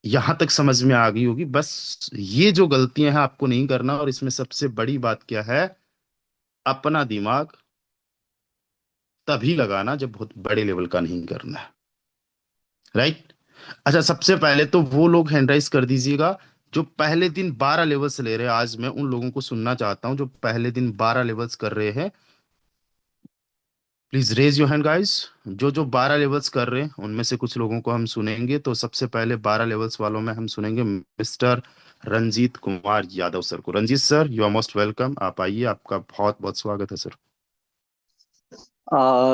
यहां तक समझ में आ गई होगी। बस ये जो गलतियां हैं आपको नहीं करना, और इसमें सबसे बड़ी बात क्या है, अपना दिमाग तभी लगाना जब बहुत बड़े लेवल का नहीं करना है, राइट। अच्छा, सबसे पहले तो वो लोग हैंड राइज कर दीजिएगा जो पहले दिन 12 लेवल से ले रहे हैं। आज मैं उन लोगों को सुनना चाहता हूं जो पहले दिन 12 लेवल्स कर रहे हैं। Please raise your hand guys. जो जो 12 लेवल्स कर रहे हैं उनमें से कुछ लोगों को हम सुनेंगे। तो सबसे पहले 12 लेवल्स वालों में हम सुनेंगे मिस्टर रंजीत कुमार यादव सर को। Ranjeet sir, you are most welcome, आप आइए, आपका बहुत बहुत स्वागत है सर।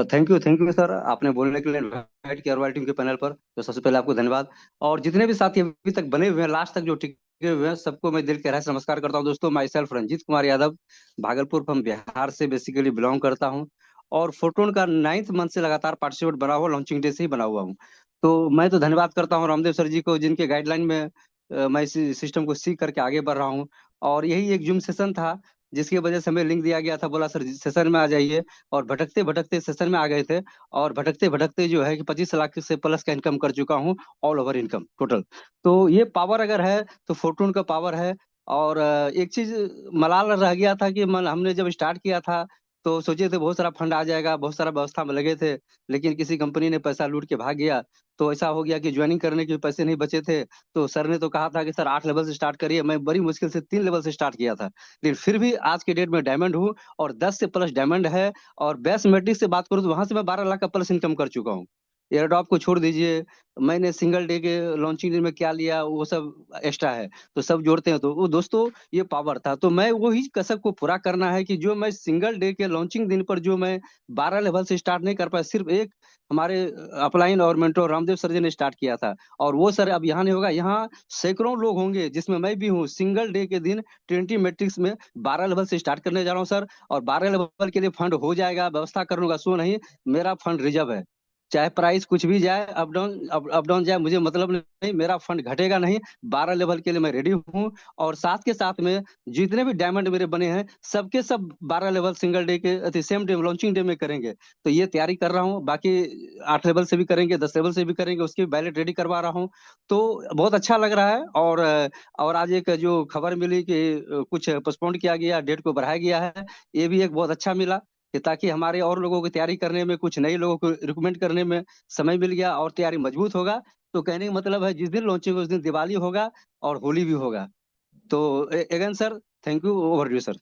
थैंक यू सर, आपने बोलने के लिए इनवाइट किया रॉयल टीम के पैनल पर। तो सबसे पहले आपको धन्यवाद। और जितने भी साथी अभी तक बने हुए हैं, लास्ट तक जो टिके हुए हैं, सबको मैं दिल गहराई से नमस्कार करता हूं। दोस्तों, myself Ranjeet Kumar Yadav, Bhagalpur from Bihar से बेसिकली बिलोंग करता हूं। और फोटोन का 9th मंथ से लगातार पार्टिसिपेट बना हुआ, लॉन्चिंग डे से ही बना हुआ हूँ। तो मैं तो धन्यवाद करता हूँ रामदेव सर जी को, जिनके गाइडलाइन में मैं इस सिस्टम को सीख करके आगे बढ़ रहा हूँ। और यही एक जूम सेशन था जिसकी वजह से हमें लिंक दिया गया था, बोला सर सेशन में आ जाइए। और भटकते भटकते सेशन में आ गए थे। और भटकते भटकते जो है कि 25 लाख से प्लस का इनकम कर चुका हूँ, ऑल ओवर इनकम टोटल। तो ये पावर अगर है तो फोर्टून का पावर है। और एक चीज मलाल रह गया था कि हमने जब स्टार्ट किया था तो सोचे थे बहुत सारा फंड आ जाएगा, बहुत सारा व्यवस्था में लगे थे, लेकिन किसी कंपनी ने पैसा लूट के भाग गया। तो ऐसा हो गया कि ज्वाइनिंग करने के पैसे नहीं बचे थे। तो सर ने तो कहा था कि सर 8 लेवल से स्टार्ट करिए। मैं बड़ी मुश्किल से 3 लेवल से स्टार्ट किया था, लेकिन फिर भी आज के डेट में डायमंड हूँ, और 10 से प्लस डायमंड है। और बेस्ट मेट्रिक से बात करूँ तो वहां से मैं 12 लाख का प्लस इनकम कर चुका हूँ। एयरड्रॉप को छोड़ दीजिए, मैंने सिंगल डे के लॉन्चिंग दिन में क्या लिया वो सब एक्स्ट्रा है, तो सब जोड़ते हैं तो वो दोस्तों ये पावर था। तो मैं वही कसक को पूरा करना है कि जो मैं सिंगल डे के लॉन्चिंग दिन पर जो मैं 12 लेवल से स्टार्ट नहीं कर पाया, सिर्फ एक हमारे अपलाइन और मेंटोर रामदेव सर जी ने स्टार्ट किया था। और वो सर अब यहाँ नहीं होगा, यहाँ सैकड़ों लोग होंगे जिसमें मैं भी हूँ। सिंगल डे के दिन 20 मैट्रिक्स में 12 लेवल से स्टार्ट करने जा रहा हूँ सर। और 12 लेवल के लिए फंड हो जाएगा, व्यवस्था कर लूंगा, सो नहीं, मेरा फंड रिजर्व है। चाहे प्राइस कुछ भी जाए, अप डाउन जाए, मुझे मतलब नहीं, मेरा फंड घटेगा नहीं। 12 लेवल के लिए मैं रेडी हूँ। और साथ के साथ में जितने भी डायमंड मेरे बने हैं, सबके सब 12 लेवल सिंगल डे के सेम डे लॉन्चिंग डे में करेंगे। तो ये तैयारी कर रहा हूँ। बाकी 8 लेवल से भी करेंगे, 10 लेवल से भी करेंगे, उसकी बैलेट रेडी करवा रहा हूँ। तो बहुत अच्छा लग रहा है। और आज एक जो खबर मिली कि कुछ पोस्टपोन किया गया, डेट को बढ़ाया गया है, ये भी एक बहुत अच्छा मिला कि ताकि हमारे और लोगों की तैयारी करने में, कुछ नए लोगों को रिकमेंड करने में समय मिल गया और तैयारी मजबूत होगा। तो कहने का मतलब है जिस दिन लॉन्चिंग उस दिन दिवाली होगा और होली भी होगा। तो again sir, thank you, over you sir.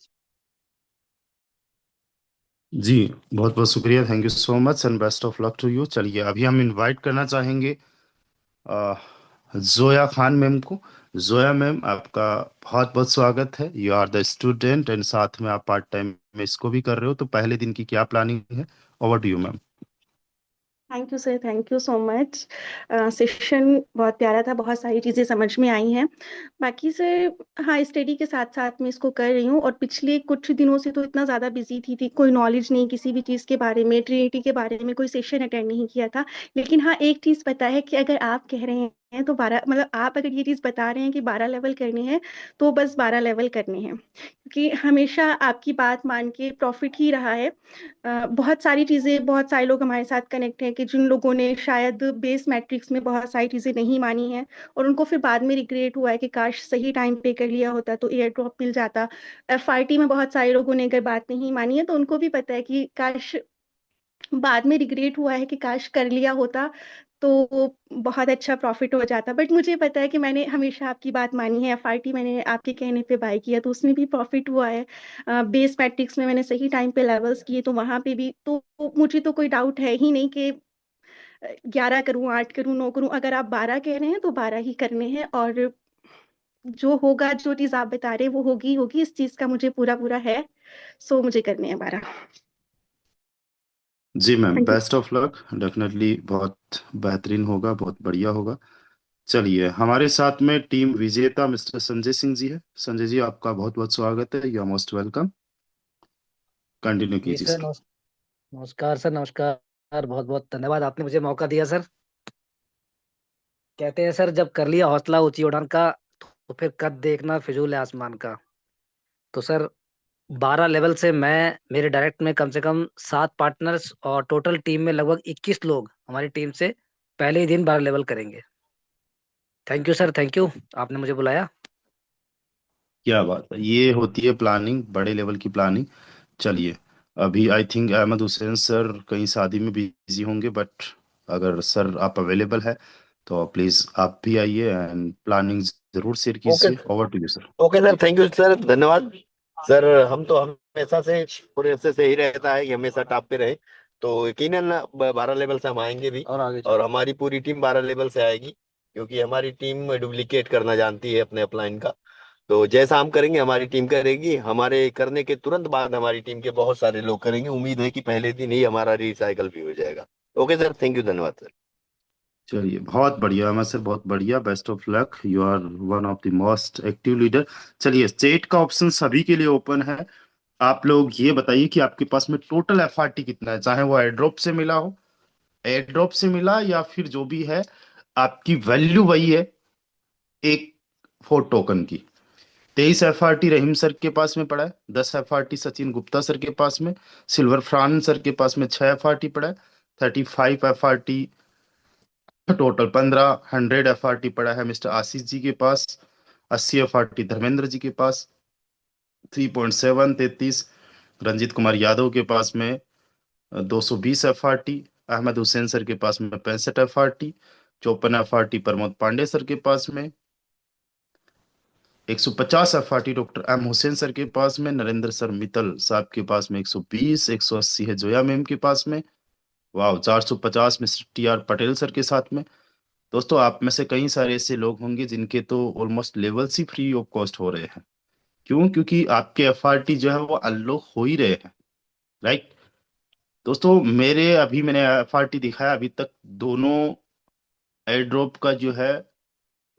जी, बहुत बहुत शुक्रिया, thank you so much and best of luck to you. चलिए, अभी हम इनवाइट करना चाहेंगे जोया खान मैम को। जोया मैम, आपका बहुत बहुत स्वागत है। You are the student and साथ में आप पार्ट टाइम में इसको भी कर रहे हो, तो पहले दिन की क्या प्लानिंग है? Over to you ma'am. Thank you sir, thank you so much. Session बहुत प्यारा था, बहुत सारी चीज़ें समझ में आई हैं। बाकी सर, हाँ, स्टडी के साथ साथ मैं इसको कर रही हूँ, और पिछले कुछ दिनों से तो इतना ज़्यादा बिजी थी कोई नॉलेज नहीं किसी भी चीज़ के बारे में, ट्रिनिटी के बारे में कोई सेशन अटेंड नहीं किया था। लेकिन हाँ, एक चीज़ पता है कि अगर आप कह रहे हैं तो 12, मतलब आप अगर ये चीज़ बता रहे हैं कि 12 लेवल करने हैं, तो बस 12 लेवल करने हैं, क्योंकि हमेशा आपकी बात मान के प्रॉफिट ही रहा है। बहुत सारी चीज़ें, बहुत सारे लोग हमारे साथ कनेक्ट हैं कि जिन लोगों ने शायद बेस मैट्रिक्स में बहुत सारी चीज़ें नहीं मानी हैं, और उनको फिर बाद में रिग्रेट हुआ है कि काश सही टाइम पे कर लिया होता तो एयर ड्रॉप मिल जाता। एफआरटी में बहुत सारे लोगों ने अगर बात नहीं मानी है, तो उनको भी पता है कि काश, बाद में रिग्रेट हुआ है कि काश कर लिया होता तो बहुत अच्छा प्रॉफिट हो जाता। बट मुझे पता है कि मैंने हमेशा आपकी बात मानी है, एफआरटी मैंने आपके कहने पे बाय किया तो उसमें भी प्रॉफिट हुआ है। बेस मैट्रिक्स में मैंने सही टाइम पे लेवल्स किए तो वहां पे भी, तो मुझे तो कोई डाउट है ही नहीं कि 11 करूं, 8 करूं, 9 करूं। अगर आप 12 कह रहे हैं तो 12 ही करने हैं, और जो होगा, जो चीज आप बता रहे हैं वो होगी होगी, इस चीज का मुझे पूरा पूरा है। सो मुझे करने हैं 12। जी ma'am, thank you. Best of luck. Definitely बहुत बेहतरीन होगा, बहुत बढ़िया होगा। चलिए, हमारे साथ में टीम विजेता मिस्टर संजय सिंह जी है। संजय जी, आपका बहुत बहुत स्वागत है। You are most welcome. Continue जी कीजिए सर, सर। नमस्कार सर, नमस्कार। बहुत बहुत धन्यवाद, आपने मुझे मौका दिया सर। कहते हैं सर, जब कर लिया हौसला ऊंची उड़ान का, तो फिर कद देखना फिजूल है आसमान का। तो सर, 12 लेवल से मैं, मेरे डायरेक्ट में कम से कम 7 पार्टनर्स और टोटल टीम में लगभग 21 लोग हमारी टीम से पहले ही दिन 12 लेवल करेंगे। Thank you sir, thank you, आपने मुझे बुलाया। क्या बात है, ये होती है प्लानिंग, बड़े लेवल की प्लानिंग। चलिए, अभी I think Ahmed Hussain sir कहीं शादी में बिजी होंगे, बट अगर सर आप अवेलेबल है तो प्लीज आप भी आइए एंड प्लानिंग जरूर शेयर ओके। कीजिए। Over to you sir. Okay sir, thank you sir, धन्यवाद। सर, हम तो हमेशा से पूरे से ही रहता है कि हमेशा टॉप पे रहे। तो यकीनन 12 लेवल से हम आएंगे भी, और आगे और हमारी पूरी टीम 12 लेवल से आएगी, क्योंकि हमारी टीम डुप्लीकेट करना जानती है अपने अपलाइन का। तो जैसा हम करेंगे हमारी टीम करेगी, हमारे करने के तुरंत बाद हमारी टीम के बहुत सारे लोग करेंगे। उम्मीद है कि पहले दिन ही हमारा रिसाइकल भी हो जाएगा। ओके सर, थैंक यू, धन्यवाद सर। चलिए, बहुत बढ़िया मैं सर, बहुत बढ़िया। Best of luck, you are one of the most active leader. चलिए, स्टेट का ऑप्शन सभी के लिए ओपन है। आप लोग ये बताइए कि आपके पास में टोटल एफआरटी कितना है, चाहे वो एयरड्रॉप से मिला हो, एयरड्रॉप से मिला या फिर जो भी है, आपकी वैल्यू वही है, एक 4 टोकन की। 23 एफआरटी रहीम सर के पास में पड़ा है, 10 एफआरटी सचिन गुप्ता सर के पास में, सिल्वर फ्रान सर के पास में 6 एफआरटी पड़ा है, 35 एफआरटी, टोटल 15, 100 एफआरटी पड़ा है मिस्टर आशीष जी के पास, 80 एफआरटी धर्मेंद्र जी के पास, 3.7 33 रंजीत कुमार यादव के पास में, 220 एफआरटी अहमद हुसैन सर के पास में, 65 FRT, 54 FRT Pramod Pandey sir के पास में, 150 FRT doctor M Hussain sir के पास में, नरेंद्र सर मित्तल साहब के पास में 120, 180 है जोया मैम के पास में। वाह, 450 mister T R Patel sir के साथ में। दोस्तों, आप में से कई सारे ऐसे लोग होंगे जिनके तो almost levels he free of cost हो रहे हैं। क्यों? क्योंकि आपके एफआरटी जो है वो अनलॉक हो ही रहे हैं। राइट। दोस्तों, मेरे अभी मैंने एफआरटी दिखाया अभी तक, दोनों एयर ड्रॉप का जो है,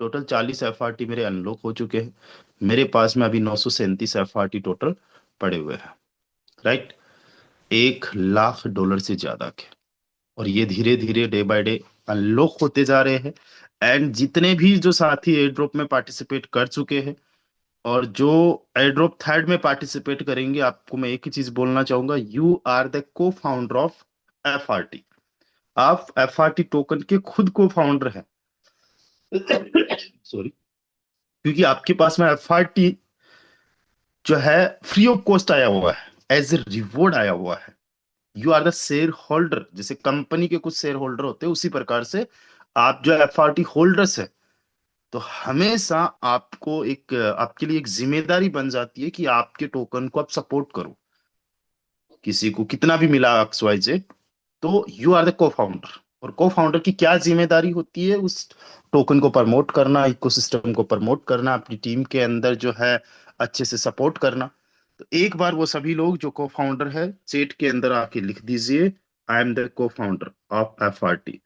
टोटल 40 एफआरटी मेरे अनलॉक हो चुके हैं। मेरे पास में अभी 937 एफआरटी टोटल पड़े हुए हैं। राइट। $1 लाख से ज्यादा के। और ये धीरे धीरे डे बाय डे अनलॉक होते जा रहे हैं। एंड जितने भी जो साथी एयर ड्रॉप में पार्टिसिपेट कर चुके हैं, और जो एयर ड्रॉप थर्ड में पार्टिसिपेट करेंगे, आपको मैं एक ही चीज बोलना चाहूंगा, यू आर द को फाउंडर ऑफ एफआरटी। आप एफआरटी टोकन के खुद को फाउंडर हैं। सॉरी। क्योंकि आपके पास में एफआरटी जो है फ्री ऑफ कॉस्ट आया हुआ है, एज ए रिवॉर्ड आया हुआ है। You are the shareholder. जैसे कंपनी के कुछ शेयर होल्डर होते हैं, उसी प्रकार से आप जो एफआरटी होल्डर्स है, तो हमेशा आपको एक, आपके लिए एक जिम्मेदारी बन जाती है कि आपके टोकन को आप सपोर्ट करो। किसी को कितना भी मिला XYZ, तो यू आर द को फाउंडर। और को फाउंडर की क्या जिम्मेदारी होती है? उस टोकन को प्रमोट करना, इकोसिस्टम को प्रमोट करना, अपनी टीम के अंदर जो है अच्छे से सपोर्ट करना। तो एक बार वो सभी लोग जो को फाउंडर है चैट के अंदर आके लिख दीजिए, आई एम द को founder of FRT।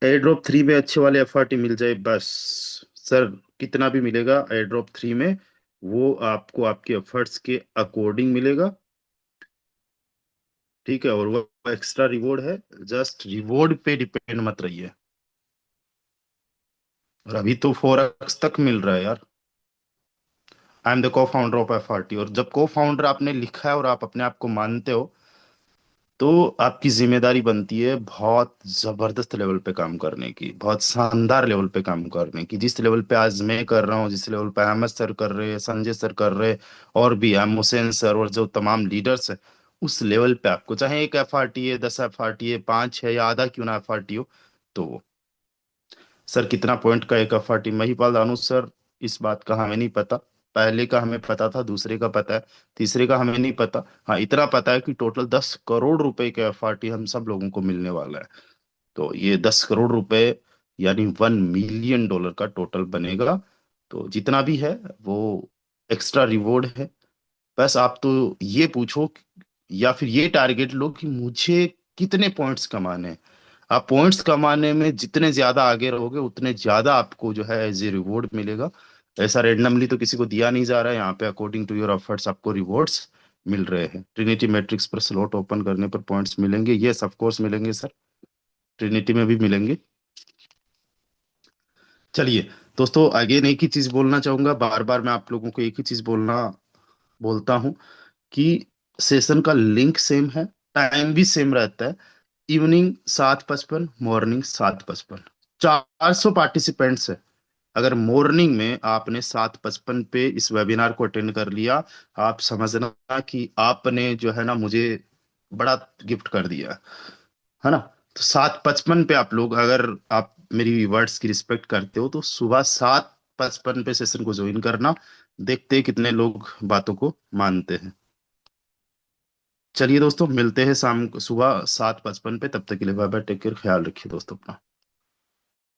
Air drop 3 में अच्छे वाले FRT मिल जाए बस। सर कितना भी मिलेगा एयर ड्रॉप 3 में, वो आपको आपके एफर्ट्स के अकॉर्डिंग मिलेगा। ठीक है, और वो एक्स्ट्रा रिवॉर्ड है, जस्ट रिवॉर्ड पे डिपेंड मत रहिए। और अभी तो 4x तक मिल रहा है यार। आई एम द को फाउंडर ऑफ FRT, और जब को फाउंडर आपने लिखा है और आप अपने आप को मानते हो, तो आपकी जिम्मेदारी बनती है बहुत जबरदस्त लेवल पे काम करने की, बहुत शानदार लेवल पे काम करने की। जिस लेवल पे आज मैं कर रहा हूँ, जिस लेवल पे अहमद सर कर रहे हैं, संजय सर कर रहे हैं, और भी एम हुसैन सर और जो तमाम लीडर्स हैं, उस लेवल पे आपको चाहे एक FRT है, 10 FRT है, 5 है, या आधा क्यों ना FRT हो, तो सर कितना पॉइंट का एक FRT? महिपाल दानू सर, इस बात का हमें नहीं पता। पहले का हमें पता था, दूसरे का पता है, तीसरे का हमें नहीं पता। हाँ इतना पता है कि टोटल 10 करोड़ रुपए के FRT हम सब लोगों को मिलने वाला है। तो ये 10 करोड़ रुपए यानी $1 मिलियन का टोटल बनेगा। तो जितना भी है वो एक्स्ट्रा रिवॉर्ड है। बस आप तो ये पूछो या फिर ये टारगेट लो कि मुझे कितने पॉइंट्स कमाने हैं। आप पॉइंट्स कमाने में जितने ज्यादा आगे रहोगे, उतने ज्यादा आपको जो है एज ए रिवॉर्ड मिलेगा। ऐसा रेंडमली तो किसी को दिया नहीं जा रहा है, यहाँ पे अकॉर्डिंग टू योर एफर्ट्स आपको रिवॉर्ड्स मिल रहे हैं। ट्रिनिटी मैट्रिक्स पर स्लॉट ओपन करने पर पॉइंट्स मिलेंगे, यस ऑफ कोर्स मिलेंगे सर, ट्रिनिटी में भी मिलेंगे। चलिए दोस्तों, आगे एक ही चीज बोलना चाहूंगा, बार बार मैं आप लोगों को एक ही चीज बोलता हूँ कि सेशन का लिंक सेम है, टाइम भी सेम रहता है। Evening 7:55, morning 7:55। 400 पार्टिसिपेंट्स है। अगर मॉर्निंग में आपने 7:55 पे इस वेबिनार को अटेंड कर लिया, आप समझना कि आपने जो है ना मुझे बड़ा गिफ्ट कर दिया, है ना। तो 7:55 पे आप लोग, अगर आप मेरी वर्ड्स की रिस्पेक्ट करते हो, तो सुबह 7:55 पे सेशन को ज्वाइन करना। देखते हैं कितने लोग बातों को मानते हैं। चलिए दोस्तों, मिलते हैं शाम को सुबह 7:55 पे। तब तक के लिए बाय बाय, टेक केयर, ख्याल रखिए दोस्तों अपना।